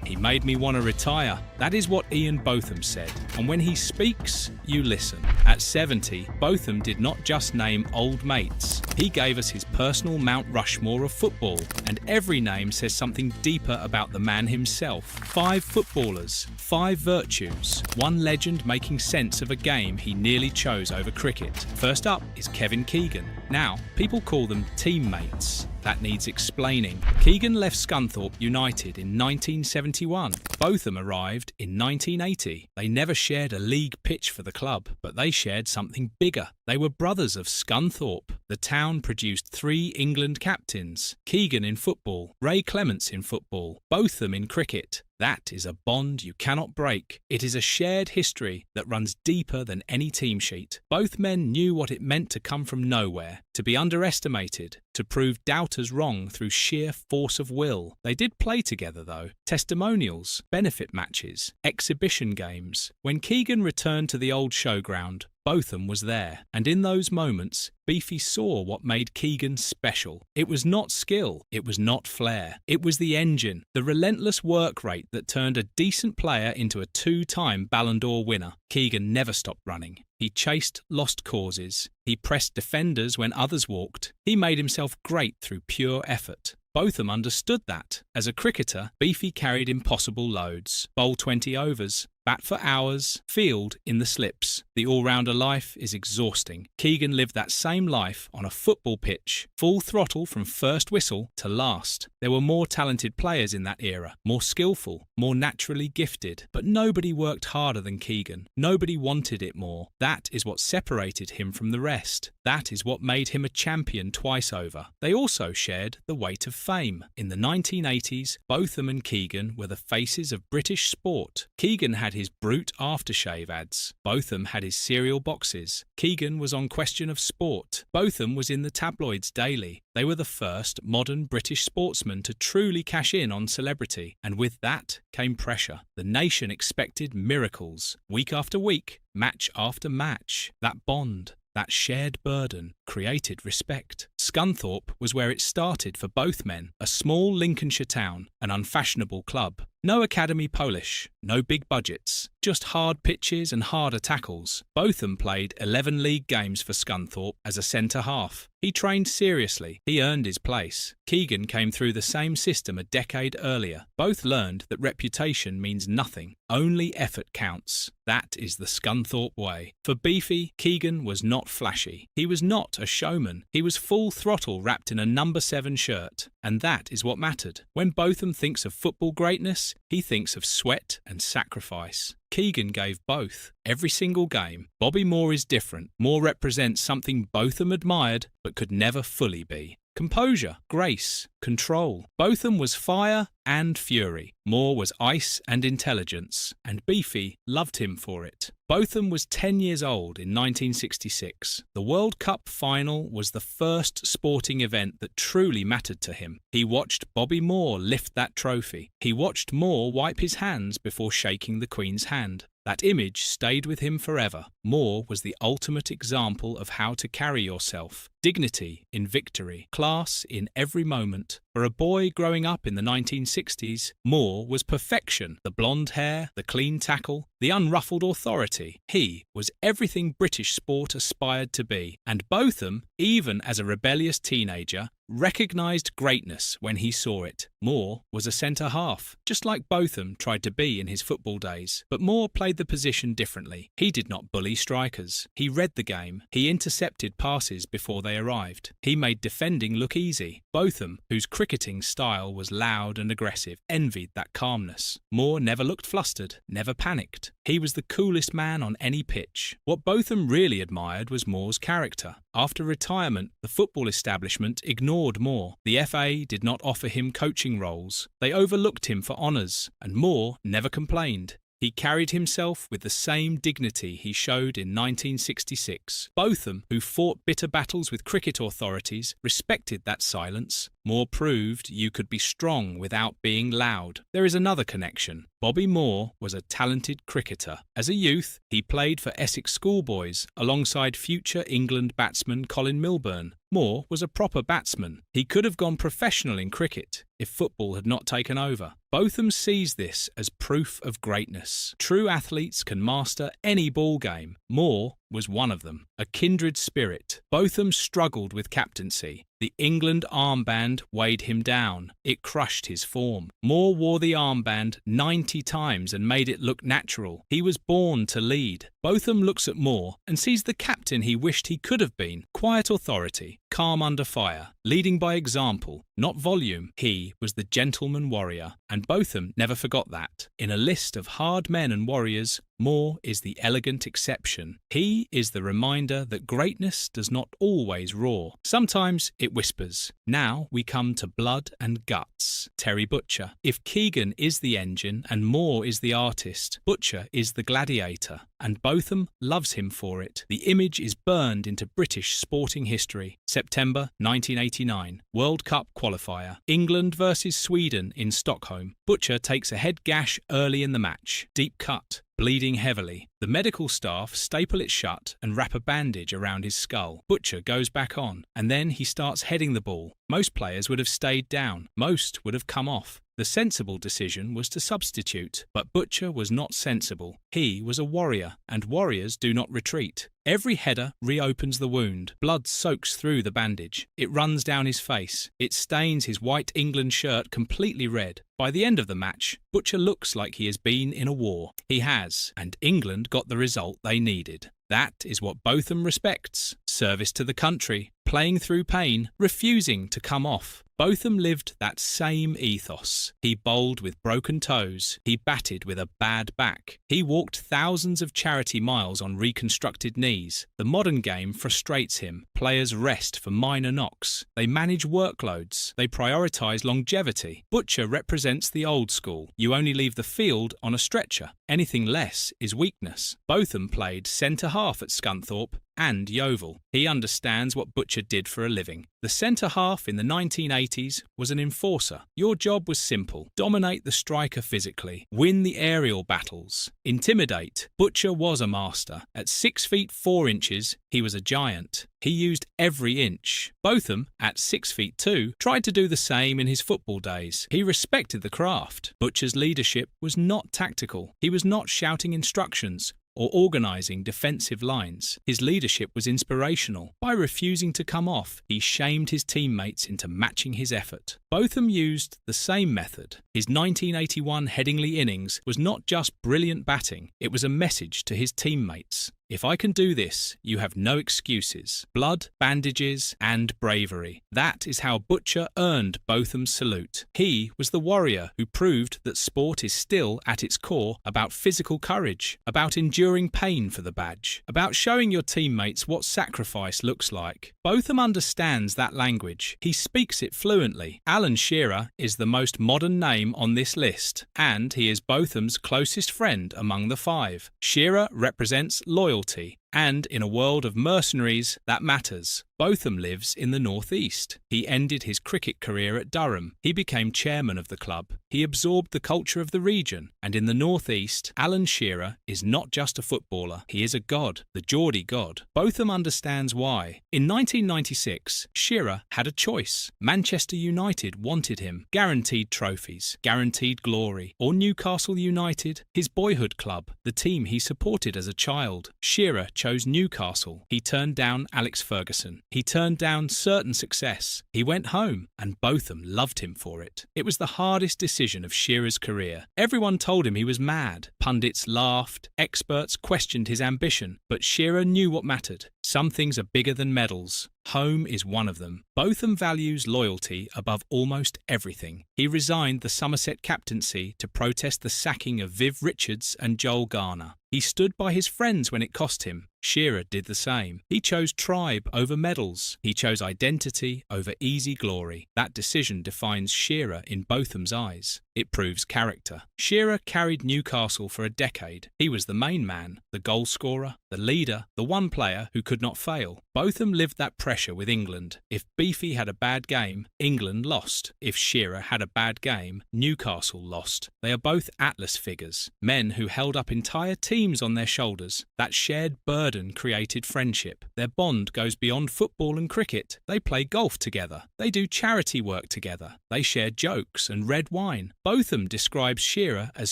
He made me want to retire. That is what Ian Botham said. And when he speaks, you listen. At 70, Botham did not just name old mates. He gave us his personal Mount Rushmore of football. And every name says something deeper about the man himself. 5 footballers, 5 virtues, 1 legend making sense of a game he nearly chose over cricket. First up is Kevin Keegan. Now, people call them teammates. That needs explaining. Keegan left Scunthorpe United in 1971. Botham arrived in 1980. They never shared a league pitch for the club, but they shared something bigger. They were brothers of Scunthorpe. The town produced 3 England captains. Keegan in football, Ray Clements in football, Botham in cricket. That is a bond you cannot break. It is a shared history that runs deeper than any team sheet. Both men knew what it meant to come from nowhere, to be underestimated, to prove doubters wrong through sheer force of will. They did play together though. Testimonials, benefit matches, exhibition games. When Keegan returned to the old showground, Botham was there, and in those moments, Beefy saw what made Keegan special. It was not skill, it was not flair. It was the engine, the relentless work rate that turned a decent player into a 2-time Ballon d'Or winner. Keegan never stopped running. He chased lost causes. He pressed defenders when others walked. He made himself great through pure effort. Botham understood that. As a cricketer, Beefy carried impossible loads. Bowl 20 overs, bat for hours, field in the slips. The all-rounder life is exhausting. Keegan lived that same life on a football pitch, full throttle from first whistle to last. There were more talented players in that era, more skillful, more naturally gifted. But nobody worked harder than Keegan. Nobody wanted it more. That is what separated him from the rest. That is what made him a champion twice over. They also shared the weight of fame. In the 1980s, Botham and Keegan were the faces of British sport. Keegan had his Brute aftershave ads. Botham had his cereal boxes. Keegan was on Question of Sport. Botham was in the tabloids daily. They were the first modern British sportsmen to truly cash in on celebrity, and with that came pressure. The nation expected miracles. Week after week, match after match. That bond, that shared burden, created respect. Scunthorpe was where it started for both men, a small Lincolnshire town, an unfashionable club. No academy polish, no big budgets, just hard pitches and harder tackles. Botham played 11 league games for Scunthorpe as a centre-half. He trained seriously. He earned his place. Keegan came through the same system a decade earlier. Both learned that reputation means nothing. Only effort counts. That is the Scunthorpe way. For Beefy, Keegan was not flashy. He was not a showman. He was full throttle wrapped in a number 7 shirt. And that is what mattered. When Botham thinks of football greatness, he thinks of sweat and sacrifice. Keegan gave both. Every single game. Bobby Moore is different. Moore represents something Botham admired but could never fully be. Composure, grace, control. Botham was fire and fury. Moore was ice and intelligence, and Beefy loved him for it. Botham was 10 years old in 1966. The World Cup final was the first sporting event that truly mattered to him. He watched Bobby Moore lift that trophy. He watched Moore wipe his hands before shaking the Queen's hand. That image stayed with him forever. Moore was the ultimate example of how to carry yourself. Dignity in victory, class in every moment. For a boy growing up in the 1960s, Moore was perfection. The blonde hair, the clean tackle, the unruffled authority. He was everything British sport aspired to be. And Botham, even as a rebellious teenager, recognised greatness when he saw it. Moore was a centre-half, just like Botham tried to be in his football days. But Moore played the position differently. He did not bully strikers. He read the game. He intercepted passes before they arrived. He made defending look easy. Botham, whose cricketing style was loud and aggressive, envied that calmness. Moore never looked flustered, never panicked. He was the coolest man on any pitch. What Botham really admired was Moore's character. After retirement, the football establishment ignored Moore. The FA did not offer him coaching roles. They overlooked him for honours, and Moore never complained. He carried himself with the same dignity he showed in 1966. Botham, who fought bitter battles with cricket authorities, respected that silence. Moore proved you could be strong without being loud. There is another connection. Bobby Moore was a talented cricketer. As a youth, he played for Essex Schoolboys alongside future England batsman Colin Milburn. Moore was a proper batsman. He could have gone professional in cricket if football had not taken over. Botham sees this as proof of greatness. True athletes can master any ball game. Moore was one of them. A kindred spirit. Botham struggled with captaincy. The England armband weighed him down. It crushed his form. Moore wore the armband 90 times and made it look natural. He was born to lead. Botham looks at Moore and sees the captain he wished he could have been. Quiet authority, calm under fire, leading by example, not volume. He was the gentleman warrior, and Botham never forgot that. In a list of hard men and warriors, Moore is the elegant exception. He is the reminder that greatness does not always roar. Sometimes it whispers. Now we come to blood and guts. Terry Butcher. If Keegan is the engine and Moore is the artist, Butcher is the gladiator, and Botham loves him for it. The image is burned into British sporting history. September 1989, World Cup qualifier. England versus Sweden in Stockholm. Butcher takes a head gash early in the match. Deep cut. Bleeding heavily. The medical staff staple it shut and wrap a bandage around his skull. Butcher goes back on, and then he starts heading the ball. Most players would have stayed down. Most would have come off. The sensible decision was to substitute, but Butcher was not sensible. He was a warrior, and warriors do not retreat. Every header reopens the wound. Blood soaks through the bandage. It runs down his face. It stains his white England shirt completely red. By the end of the match, Butcher looks like he has been in a war. He has, and England got the result they needed. That is what Botham respects. Service to the country, playing through pain, refusing to come off. Botham lived that same ethos. He bowled with broken toes. He batted with a bad back. He walked thousands of charity miles on reconstructed knees. The modern game frustrates him. Players rest for minor knocks. They manage workloads. They prioritise longevity. Butcher represents the old school. You only leave the field on a stretcher. Anything less is weakness. Botham played centre-half at Scunthorpe and Yeovil. He understands what Butcher did for a living. The centre-half in the 1980s was an enforcer. Your job was simple. Dominate the striker physically. Win the aerial battles. Intimidate. Butcher was a master. At 6 feet 4 inches, he was a giant. He used every inch. Botham, at 6 feet 2, tried to do the same in his football days. He respected the craft. Butcher's leadership was not tactical. He was not shouting instructions or organising defensive lines. His leadership was inspirational. By refusing to come off, he shamed his teammates into matching his effort. Botham used the same method. His 1981 Headingley innings was not just brilliant batting, it was a message to his teammates. If I can do this, you have no excuses. Blood, bandages, and bravery. That is how Butcher earned Botham's salute. He was the warrior who proved that sport is still, at its core, about physical courage, about enduring pain for the badge, about showing your teammates what sacrifice looks like. Botham understands that language. He speaks it fluently. Alan Shearer is the most modern name on this list, and he is Botham's closest friend among the five. Shearer represents loyalty, And in a world of mercenaries, that matters. Botham lives in the northeast. He ended his cricket career at Durham. He became chairman of the club. He absorbed the culture of the region. And in the northeast, Alan Shearer is not just a footballer. He is a god, the Geordie god. Botham understands why. In 1996, Shearer had a choice. Manchester United wanted him. Guaranteed trophies, guaranteed glory. Or Newcastle United, his boyhood club, the team he supported as a child. Shearer chose Newcastle. He turned down Alex Ferguson. He turned down certain success. He went home, and Botham loved him for it. It was the hardest decision of Shearer's career. Everyone told him he was mad. Pundits laughed. Experts questioned his ambition. But Shearer knew what mattered. Some things are bigger than medals. Home is one of them. Botham values loyalty above almost everything. He resigned the Somerset captaincy to protest the sacking of Viv Richards and Joel Garner. He stood by his friends when it cost him. Shearer did the same. He chose tribe over medals. He chose identity over easy glory. That decision defines Shearer in Botham's eyes. It proves character. Shearer carried Newcastle for a decade. He was the main man, the goal scorer, the leader, the one player who could not fail. Botham lived that pressure with England. If Beefy had a bad game, England lost. If Shearer had a bad game, Newcastle lost. They are both Atlas figures, men who held up entire teams on their shoulders. That shared burden created friendship. Their bond goes beyond football and cricket. They play golf together. They do charity work together. They share jokes and red wine. Botham describes Shearer as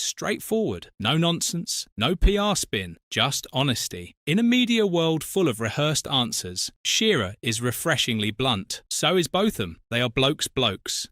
straightforward. No nonsense, no PR spin, just honesty. In a media world full of rehearsed answers, Shearer is refreshingly blunt. So is Botham. They are blokes,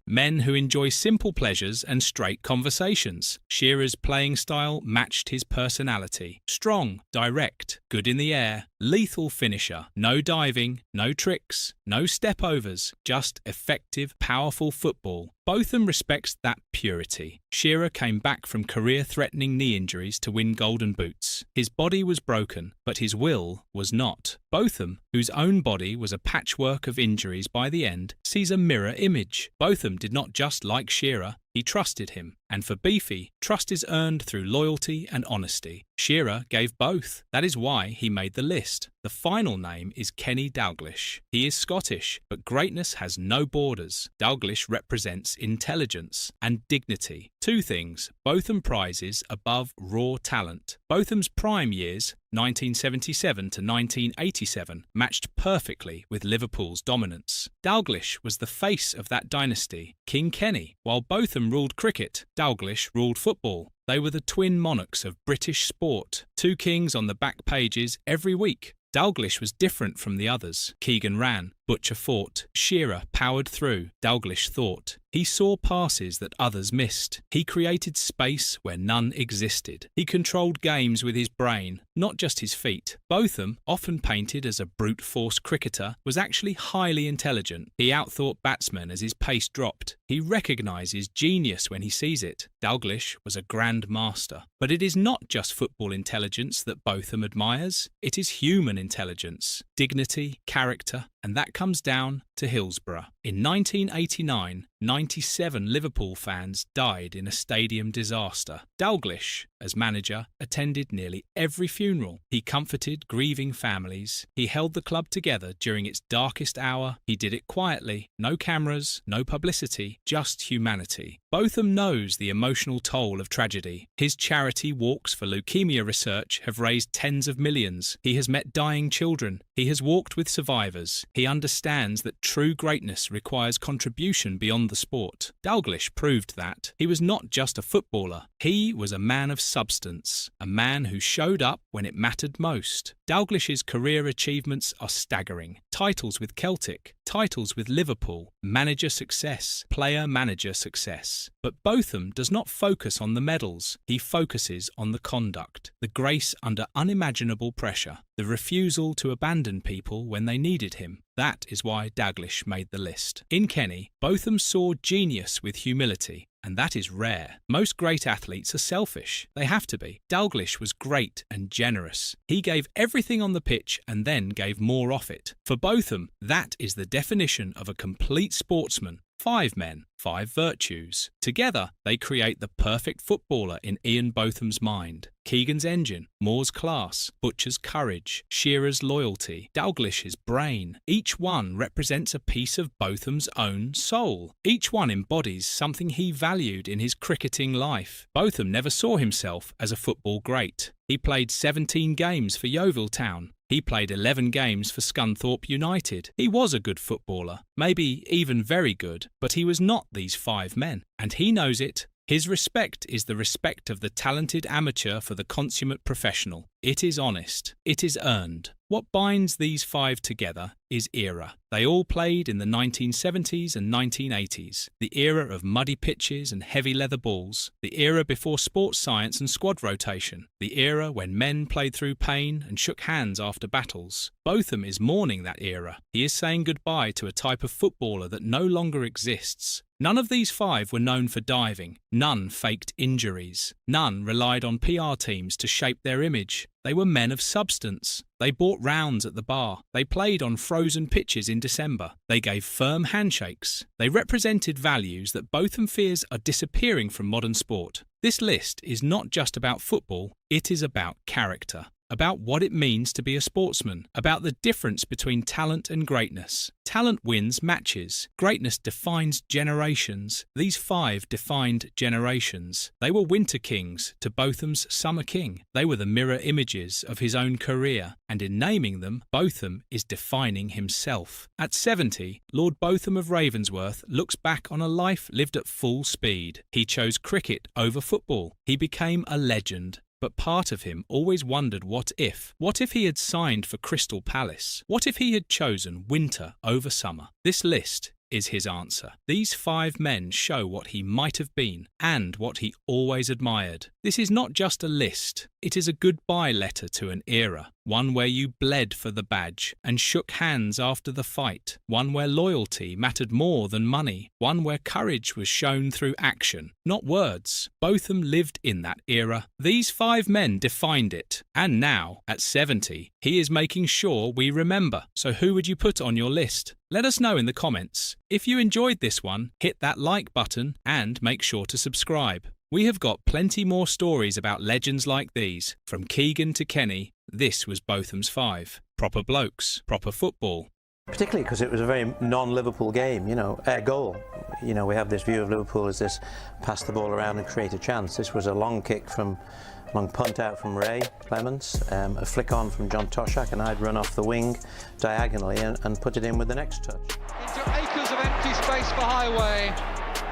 men who enjoy simple pleasures and straight conversations. Shearer's playing style matched his personality. Strong, direct, good in the air, lethal finisher. No diving, no tricks, no step-overs, just effective, powerful football. Botham respects that purity. Shearer came back from career-threatening knee injuries to win Golden Boots. His body was broken, but his will was not. Botham, whose own body was a patchwork of injuries by the end, sees a mirror image. Botham did not just like Shearer, he trusted him. And for Beefy, trust is earned through loyalty and honesty. Shearer gave both. That is why he made the list. The final name is Kenny Dalglish. He is Scottish, but greatness has no borders. Dalglish represents intelligence and dignity. Two things, Botham prizes above raw talent. Botham's prime years, 1977 to 1987, matched perfectly with Liverpool's dominance. Dalglish was the face of that dynasty. King Kenny, while Botham ruled cricket, Dalglish ruled football. They were the twin monarchs of British sport. Two kings on the back pages every week. Dalglish was different from the others. Keegan ran, Butcher fought, Shearer powered through, Dalglish thought. He saw passes that others missed. He created space where none existed. He controlled games with his brain, not just his feet. Botham, often painted as a brute force cricketer, was actually highly intelligent. He outthought batsmen as his pace dropped. He recognises genius when he sees it. Dalglish was a grand master. But it is not just football intelligence that Botham admires. It is human intelligence, dignity, character, and that comes down to Hillsborough. In 1989, 97 Liverpool fans died in a stadium disaster. Dalglish, as manager, attended nearly every funeral. He comforted grieving families. He held the club together during its darkest hour. He did it quietly. No cameras, no publicity, just humanity. Botham knows the emotional toll of tragedy. His charity walks for leukemia research have raised tens of millions. He has met dying children. He has walked with survivors. He understands that true greatness requires contribution beyond the sport. Dalglish proved that. He was not just a footballer. He was a man of substance, a man who showed up when it mattered most. Dalglish's career achievements are staggering. Titles with Celtic, titles with Liverpool, manager success, player-manager success. But Botham does not focus on the medals. He focuses on the conduct, the grace under unimaginable pressure, the refusal to abandon people when they needed him. That is why Dalglish made the list. In Kenny, Botham saw genius with humility. And that is rare. Most great athletes are selfish. They have to be. Dalglish was great and generous. He gave everything on the pitch and then gave more off it. For Botham, that is the definition of a complete sportsman. 5 men, 5 virtues. Together, they create the perfect footballer in Ian Botham's mind. Keegan's engine, Moore's class, Butcher's courage, Shearer's loyalty, Dalglish's brain. Each one represents a piece of Botham's own soul. Each one embodies something he valued in his cricketing life. Botham never saw himself as a football great. He played 17 games for Yeovil Town. He played 11 games for Scunthorpe United. He was a good footballer, maybe even very good, but he was not these 5 men. And he knows it. His respect is the respect of the talented amateur for the consummate professional. It is honest. It is earned. What binds these 5 together is era. They all played in the 1970s and 1980s, the era of muddy pitches and heavy leather balls, the era before sports science and squad rotation, the era when men played through pain and shook hands after battles. Botham is mourning that era. He is saying goodbye to a type of footballer that no longer exists. None of these 5 were known for diving. None faked injuries. None relied on PR teams to shape their image. They were men of substance. They bought rounds at the bar. They played on frozen pitches in December. They gave firm handshakes. They represented values that Botham fears are disappearing from modern sport. This list is not just about football, it is about character. About what it means to be a sportsman, about the difference between talent and greatness. Talent wins matches. Greatness defines generations. These 5 defined generations. They were winter kings to Botham's summer king. They were the mirror images of his own career, and in naming them, Botham is defining himself. At 70, Lord Botham of Ravensworth looks back on a life lived at full speed. He chose cricket over football. He became a legend. But part of him always wondered what if. What if he had signed for Crystal Palace? What if he had chosen winter over summer? This list is his answer. These 5 men show what he might have been and what he always admired. This is not just a list. It is a goodbye letter to an era, one where you bled for the badge and shook hands after the fight, one where loyalty mattered more than money, one where courage was shown through action, not words. Botham lived in that era. These 5 men defined it, and now, at 70, he is making sure we remember. So who would you put on your list? Let us know in the comments. If you enjoyed this one, hit that like button and make sure to subscribe. We have got plenty more stories about legends like these. From Keegan to Kenny, this was Botham's 5. Proper blokes, proper football. Particularly because it was a very non-Liverpool game, air goal. We have this view of Liverpool as this pass the ball around and create a chance. This was a long punt out from Ray Clements, a flick on from John Toshak, and I'd run off the wing diagonally and put it in with the next touch. Into acres of empty space for Highway,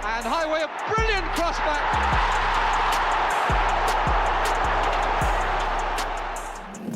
and Highway a brilliant cross back.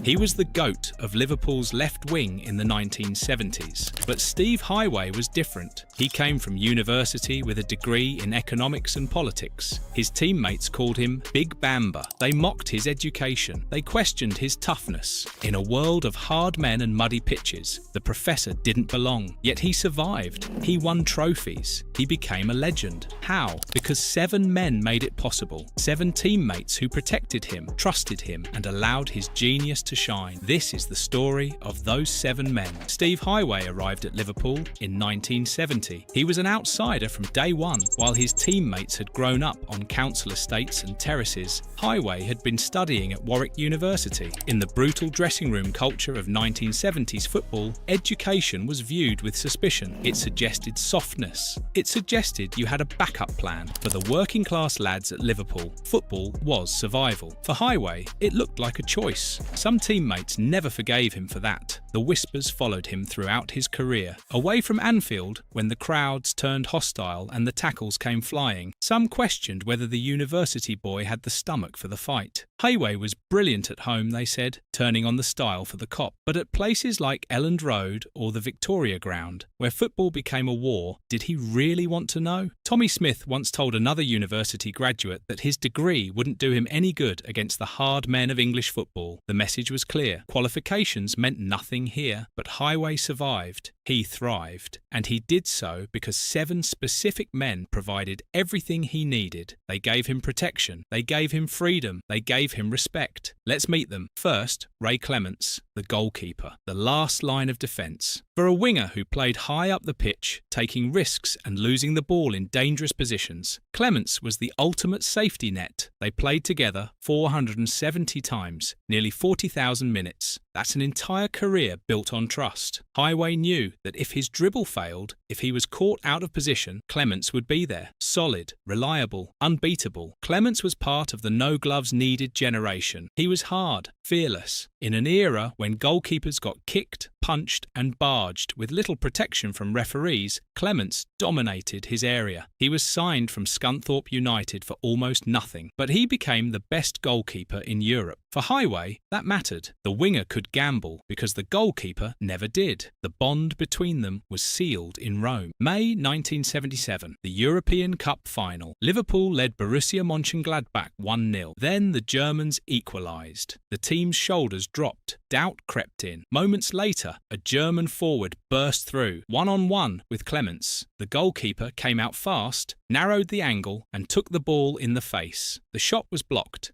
He was the GOAT of Liverpool's left wing in the 1970s. But Steve Highway was different. He came from university with a degree in economics and politics. His teammates called him Big Bamba. They mocked his education. They questioned his toughness. In a world of hard men and muddy pitches, the professor didn't belong. Yet he survived. He won trophies. He became a legend. How? Because 7 men made it possible. 7 teammates who protected him, trusted him, and allowed his genius to shine. This is the story of those 7 men. Steve Highway arrived at Liverpool in 1970. He was an outsider from day one. While his teammates had grown up on council estates and terraces, Highway had been studying at Warwick University. In the brutal dressing room culture of 1970s football, education was viewed with suspicion. It suggested softness. It suggested you had a backup plan. For the working class lads at Liverpool, football was survival. For Highway, it looked like a choice. Some teammates never forgave him for that. The whispers followed him throughout his career. Away from Anfield, when the crowds turned hostile and the tackles came flying, some questioned whether the university boy had the stomach for the fight. Highway was brilliant at home, they said, turning on the style for the Kop. But at places like Elland Road or the Victoria Ground, where football became a war, did he really want to know? Tommy Smith once told another university graduate that his degree wouldn't do him any good against the hard men of English football. The message was clear. Qualifications meant nothing here, but Highway survived. he thrived, and he did so because 7 specific men provided everything he needed. They gave him protection, they gave him freedom, they gave him respect. Let's meet them. First, Ray Clemence, the goalkeeper, the last line of defence. For a winger who played high up the pitch, taking risks and losing the ball in dangerous positions, Clemence was the ultimate safety net. They played together 470 times, nearly 40,000 minutes. That's an entire career built on trust. Highway knew that if his dribble failed, if he was caught out of position, Clemence would be there. Solid, reliable, unbeatable. Clemence was part of the no gloves needed generation. He was hard, fearless. In an era when goalkeepers got kicked, punched and barged with little protection from referees, Clemence dominated his area. He was signed from Scunthorpe United for almost nothing, but he became the best goalkeeper in Europe. For Highway, that mattered. The winger could gamble because the goalkeeper never did. The bond between them was sealed in Rome. May 1977, the European Cup final. Liverpool led Borussia Mönchengladbach 1-0. Then the Germans equalised. The team's shoulders dropped. Doubt crept in. Moments later, a German forward burst through, one-on-one with Clemence. The goalkeeper came out fast, narrowed the angle and took the ball in the face. The shot was blocked.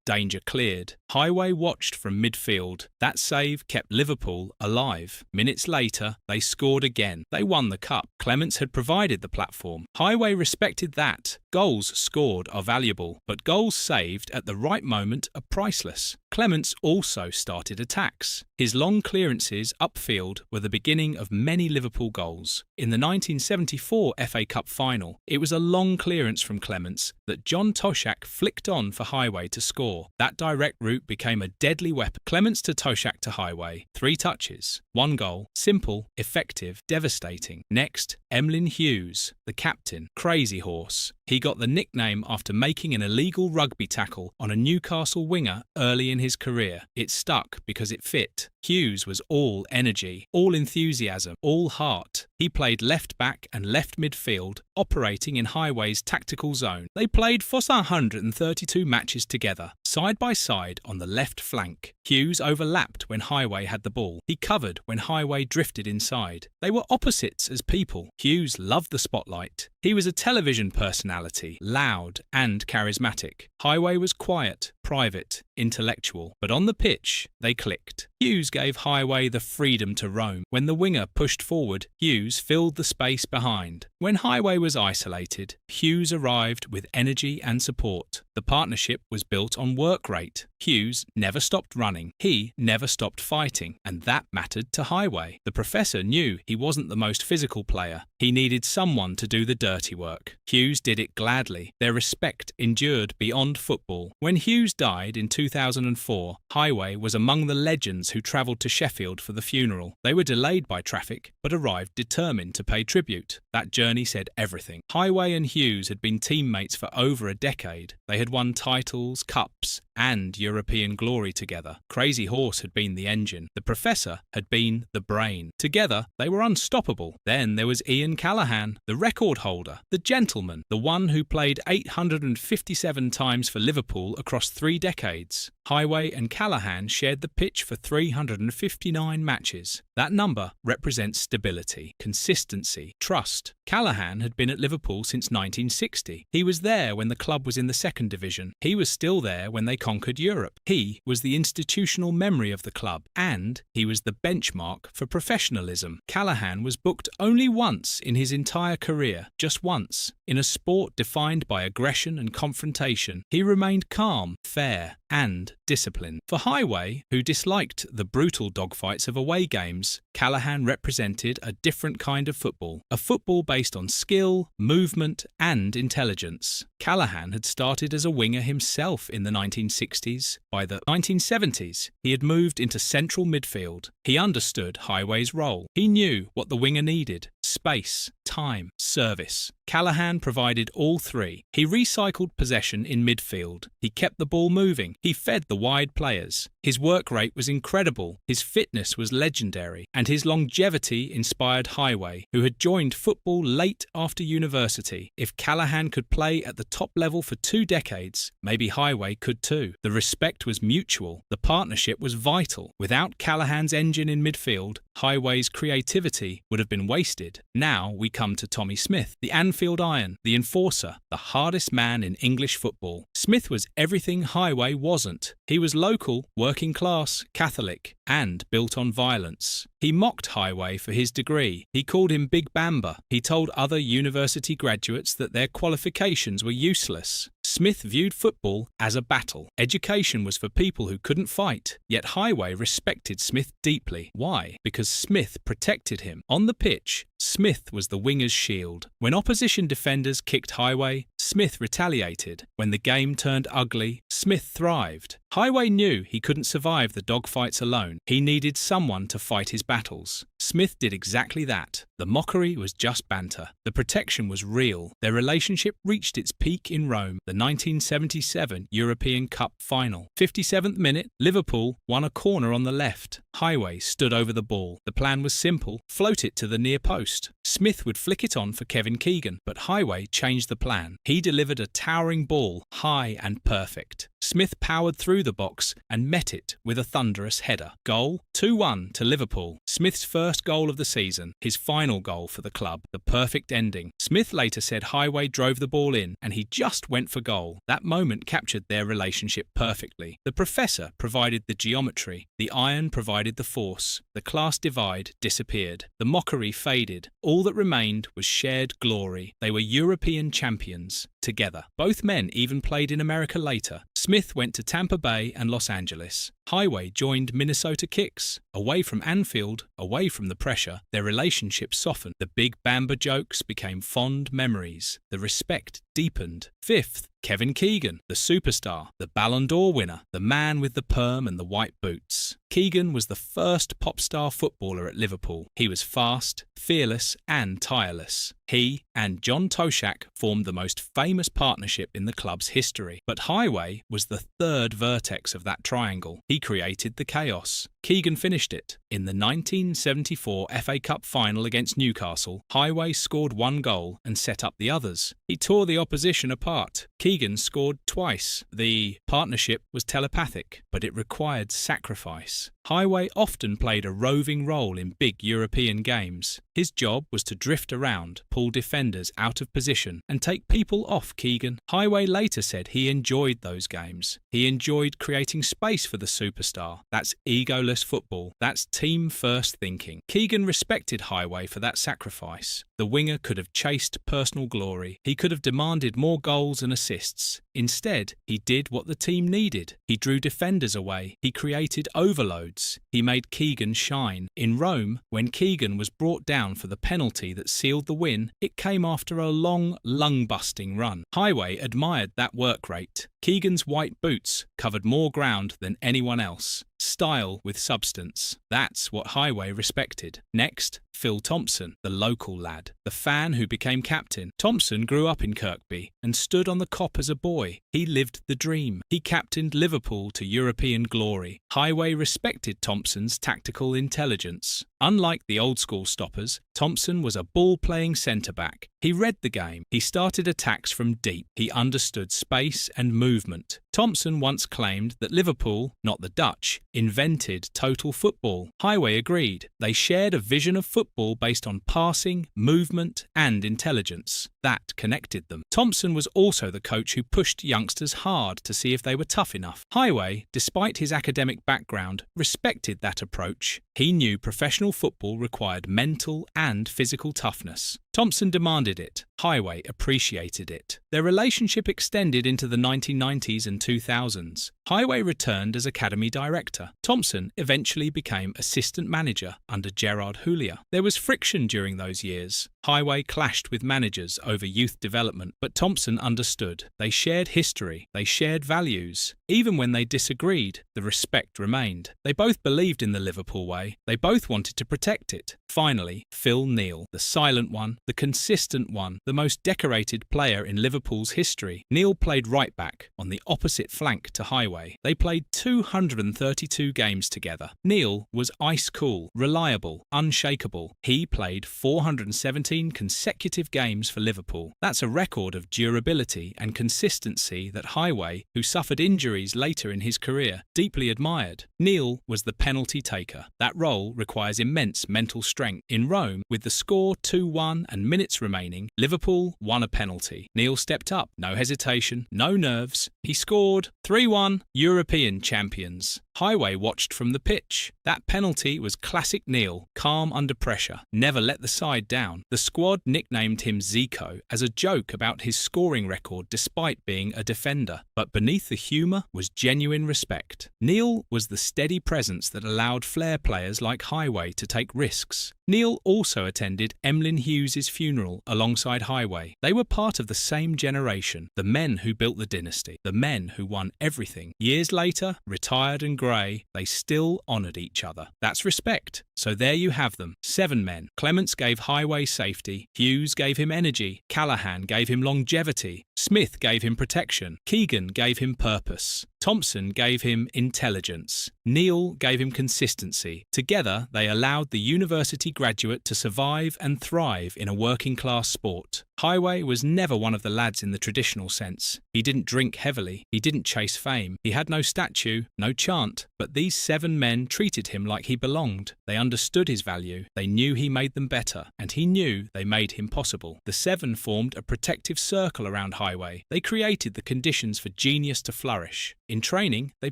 Danger cleared. Highway watched from midfield. That save kept Liverpool alive. Minutes later, they scored again. They won the cup. Clemence had provided the platform. Highway respected that. Goals scored are valuable, but goals saved at the right moment are priceless. Clemence also started attacks. His long clearances upfield were the beginning of many Liverpool goals. In the 1974 FA Cup final, it was a long clearance from Clemence that John Toshak flicked on for Highway to score. That direct route became a deadly weapon. Clemence to Toshak to Highway, 3 touches, 1 goal, simple, effective, devastating. Next, Emlyn Hughes, the captain, Crazy Horse. He got the nickname after making an illegal rugby tackle on a Newcastle winger early in his career. It stuck because it fit. Hughes was all energy, all enthusiasm, all heart. He played left back and left midfield, operating in Highway's tactical zone. They played for 132 matches together, side by side on the left flank. Hughes overlapped when Highway had the ball. He covered when Highway drifted inside. They were opposites as people. Hughes loved the spotlight. He was a television personality, loud and charismatic. Highway was quiet, private, intellectual. But on the pitch, they clicked. Hughes gave Highway the freedom to roam. When the winger pushed forward, Hughes filled the space behind. When Highway was isolated, Hughes arrived with energy and support. The partnership was built on work rate. Hughes never stopped running. He never stopped fighting, and that mattered to Highway. The professor knew he wasn't the most physical player. He needed someone to do the dirty work. Hughes did it gladly. Their respect endured beyond football. When Hughes died in 2004, Highway was among the legends who travelled to Sheffield for the funeral. They were delayed by traffic, but arrived determined to pay tribute. That journey said everything. Highway and Hughes had been teammates for over a decade. They had won titles, cups, and European glory together. Crazy Horse had been the engine. The professor had been the brain. Together, they were unstoppable. Then there was Ian Callaghan, the record holder, the gentleman, the one who played 857 times for Liverpool across 3 decades. Highway and Callaghan shared the pitch for 359 matches. That number represents stability, consistency, trust. Callaghan had been at Liverpool since 1960. He was there when the club was in the 2nd division. He was still there when they conquered Europe. He was the institutional memory of the club, and he was the benchmark for professionalism. Callaghan was booked only once in his entire career, just once. In a sport defined by aggression and confrontation, he remained calm, fair, and disciplined. For Highway, who disliked the brutal dogfights of away games, Callaghan represented a different kind of football, a football based on skill, movement, and intelligence. Callaghan had started as a winger himself in the 1960s. By the 1970s, he had moved into central midfield. He understood Highway's role. He knew what the winger needed: space, time, service. Callaghan provided all three. He recycled possession in midfield. He kept the ball moving. He fed the wide players. His work rate was incredible. His fitness was legendary. And his longevity inspired Highway, who had joined football late after university. If Callaghan could play at the top level for 2 decades, maybe Highway could too. The respect was mutual. The partnership was vital. Without Callaghan's engine in midfield, Highway's creativity would have been wasted. Now we come to Tommy Smith, the Anfield Iron, the enforcer, the hardest man in English football. Smith was everything Highway wasn't. He was local, working class, Catholic, and built on violence. He mocked Highway for his degree. He called him Big Bamba. He told other university graduates that their qualifications were useless. Smith viewed football as a battle. Education was for people who couldn't fight. Yet Highway respected Smith deeply. Why? Because Smith protected him. On the pitch, Smith was the winger's shield. When opposition defenders kicked Highway, Smith retaliated. When the game turned ugly, Smith thrived. Highway knew he couldn't survive the dogfights alone. He needed someone to fight his battles. Smith did exactly that. The mockery was just banter. The protection was real. Their relationship reached its peak in Rome, the 1977 European Cup final. 57th minute, Liverpool won a corner on the left. Highway stood over the ball. The plan was simple: float it to the near post. Smith would flick it on for Kevin Keegan, but Highway changed the plan. He delivered a towering ball, high and perfect. Smith powered through the box and met it with a thunderous header. Goal, 2-1 to Liverpool. Smith's first goal of the season, his final goal for the club, the perfect ending. Smith later said Highway drove the ball in and he just went for goal. That moment captured their relationship perfectly. The professor provided the geometry, the iron provided the force. The class divide disappeared. The mockery faded. All that remained was shared glory. They were European champions together. Both men even played in America later. Smith went to Tampa Bay and Los Angeles. Highway joined Minnesota Kicks. Away from Anfield, away from the pressure, their relationship softened. The Big Bamba jokes became fond memories. The respect deepened. Fifth, Kevin Keegan, the superstar, the Ballon d'Or winner, the man with the perm and the white boots. Keegan was the first pop star footballer at Liverpool. He was fast, fearless and tireless. He and John Toshak formed the most famous partnership in the club's history. But Highway was the third vertex of that triangle. He created the chaos. Keegan finished it. In the 1974 FA Cup final against Newcastle, Highway scored 1 goal and set up the others. He tore the opposition apart. Keegan scored twice. The partnership was telepathic, but it required sacrifice. Highway often played a roving role in big European games. His job was to drift around, pull defenders out of position, and take people off Keegan. Highway later said he enjoyed those games. He enjoyed creating space for the superstar. That's egoless football. That's team-first thinking. Keegan respected Highway for that sacrifice. The winger could have chased personal glory. He could have demanded more goals and assists. Instead, he did what the team needed. He drew defenders away. He created overloads. He made Keegan shine. In Rome, when Keegan was brought down for the penalty that sealed the win, it came after a long, lung-busting run. Highway admired that work rate. Keegan's white boots covered more ground than anyone else. Style with substance. That's what Highway respected. Next, Phil Thompson, the local lad, the fan who became captain. Thompson grew up in Kirkby and stood on the Kop as a boy. He lived the dream. He captained Liverpool to European glory. Highway respected Thompson's tactical intelligence. Unlike the old-school stoppers, Thompson was a ball-playing centre-back. He read the game. He started attacks from deep. He understood space and movement. Thompson once claimed that Liverpool, not the Dutch, invented total football. Highway agreed. They shared a vision of football based on passing, movement and intelligence. That connected them. Thompson was also the coach who pushed youngsters hard to see if they were tough enough. Highway, despite his academic background, respected that approach. He knew professional football required mental and physical toughness. Thompson demanded it. Highway appreciated it. Their relationship extended into the 1990s and 2000s. Highway returned as academy director. Thompson eventually became assistant manager under Gerard Houllier. There was friction during those years. Highway clashed with managers over youth development, but Thompson understood. They shared history. They shared values. Even when they disagreed, the respect remained. They both believed in the Liverpool way. They both wanted to protect it. Finally, Phil Neal, the silent one, the consistent one, the most decorated player in Liverpool's history. Neil played right back, on the opposite flank to Highway. They played 232 games together. Neil was ice cool, reliable, unshakable. He played 417 consecutive games for Liverpool. That's a record of durability and consistency that Highway, who suffered injuries later in his career, deeply admired. Neil was the penalty taker. That role requires immense mental strength. In Rome, with the score 2-1 and minutes remaining, Liverpool won a penalty. Neil stepped up, no hesitation, no nerves. He scored. 3-1, European champions. Highway watched from the pitch. That penalty was classic Neil, calm under pressure, never let the side down. The squad nicknamed him Zico as a joke about his scoring record despite being a defender. But beneath the humour was genuine respect. Neil was the steady presence that allowed flair players like Highway to take risks. Neil also attended Emlyn Hughes' funeral alongside Highway. They were part of the same generation, the men who built the dynasty, the men who won everything. Years later, retired and grey, they still honoured each other. That's respect. So there you have them, 7 men. Clements gave Highway safety, Hughes gave him energy, Callaghan gave him longevity, Smith gave him protection, Keegan gave him purpose, Thompson gave him intelligence, Neil gave him consistency. Together, they allowed the university graduate to survive and thrive in a working-class sport. Highway was never one of the lads in the traditional sense. He didn't drink heavily, he didn't chase fame, he had no statue, no chant, but these 7 men treated him like he belonged. They understood his value, they knew he made them better, and he knew they made him possible. The 7 formed a protective circle around Highway. They created the conditions for genius to flourish. In training, they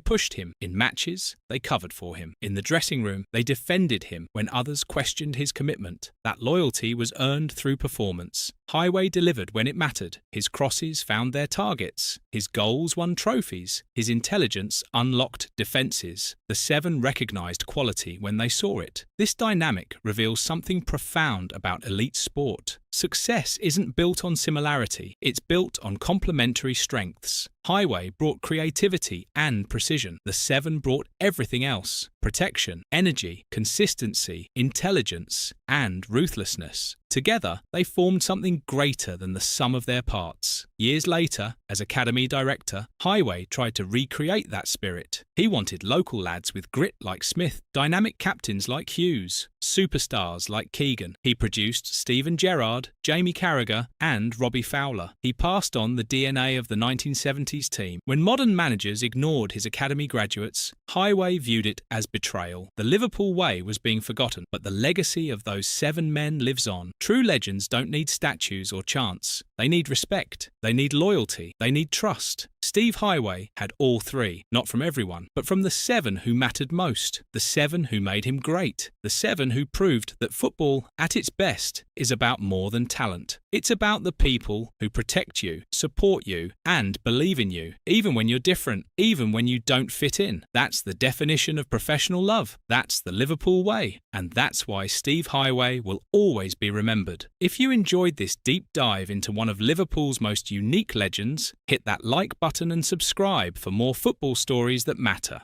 pushed him. In matches, they covered for him. In the dressing room, they defended him when others questioned his commitment. That loyalty was earned through performance. Highway delivered when it mattered. His crosses found their targets. His goals won trophies. His intelligence unlocked defences. The 7 recognised quality when they saw it. This dynamic reveals something profound about elite sport. Success isn't built on similarity, it's built on complementary strengths. Highway brought creativity and precision. The 7 brought everything else: protection, energy, consistency, intelligence, and ruthlessness. Together, they formed something greater than the sum of their parts. Years later, as academy director, Highway tried to recreate that spirit. He wanted local lads with grit like Smith, dynamic captains like Hughes, superstars like Keegan. He produced Steven Gerrard, Jamie Carragher, and Robbie Fowler. He passed on the DNA of the 1970s team. When modern managers ignored his academy graduates, Highway viewed it as betrayal. The Liverpool way was being forgotten, but the legacy of those 7 men lives on. True legends don't need statues or chants. They need respect. They need loyalty. They need trust. Steve Highway had all 3, not from everyone, but from the 7 who mattered most, the 7 who made him great, the 7 who proved that football, at its best, is about more than talent. It's about the people who protect you, support you, and believe in you, even when you're different, even when you don't fit in. That's the definition of professional love. That's the Liverpool way. And that's why Steve Highway will always be remembered. If you enjoyed this deep dive into one of Liverpool's most unique legends, hit that like button and subscribe for more football stories that matter.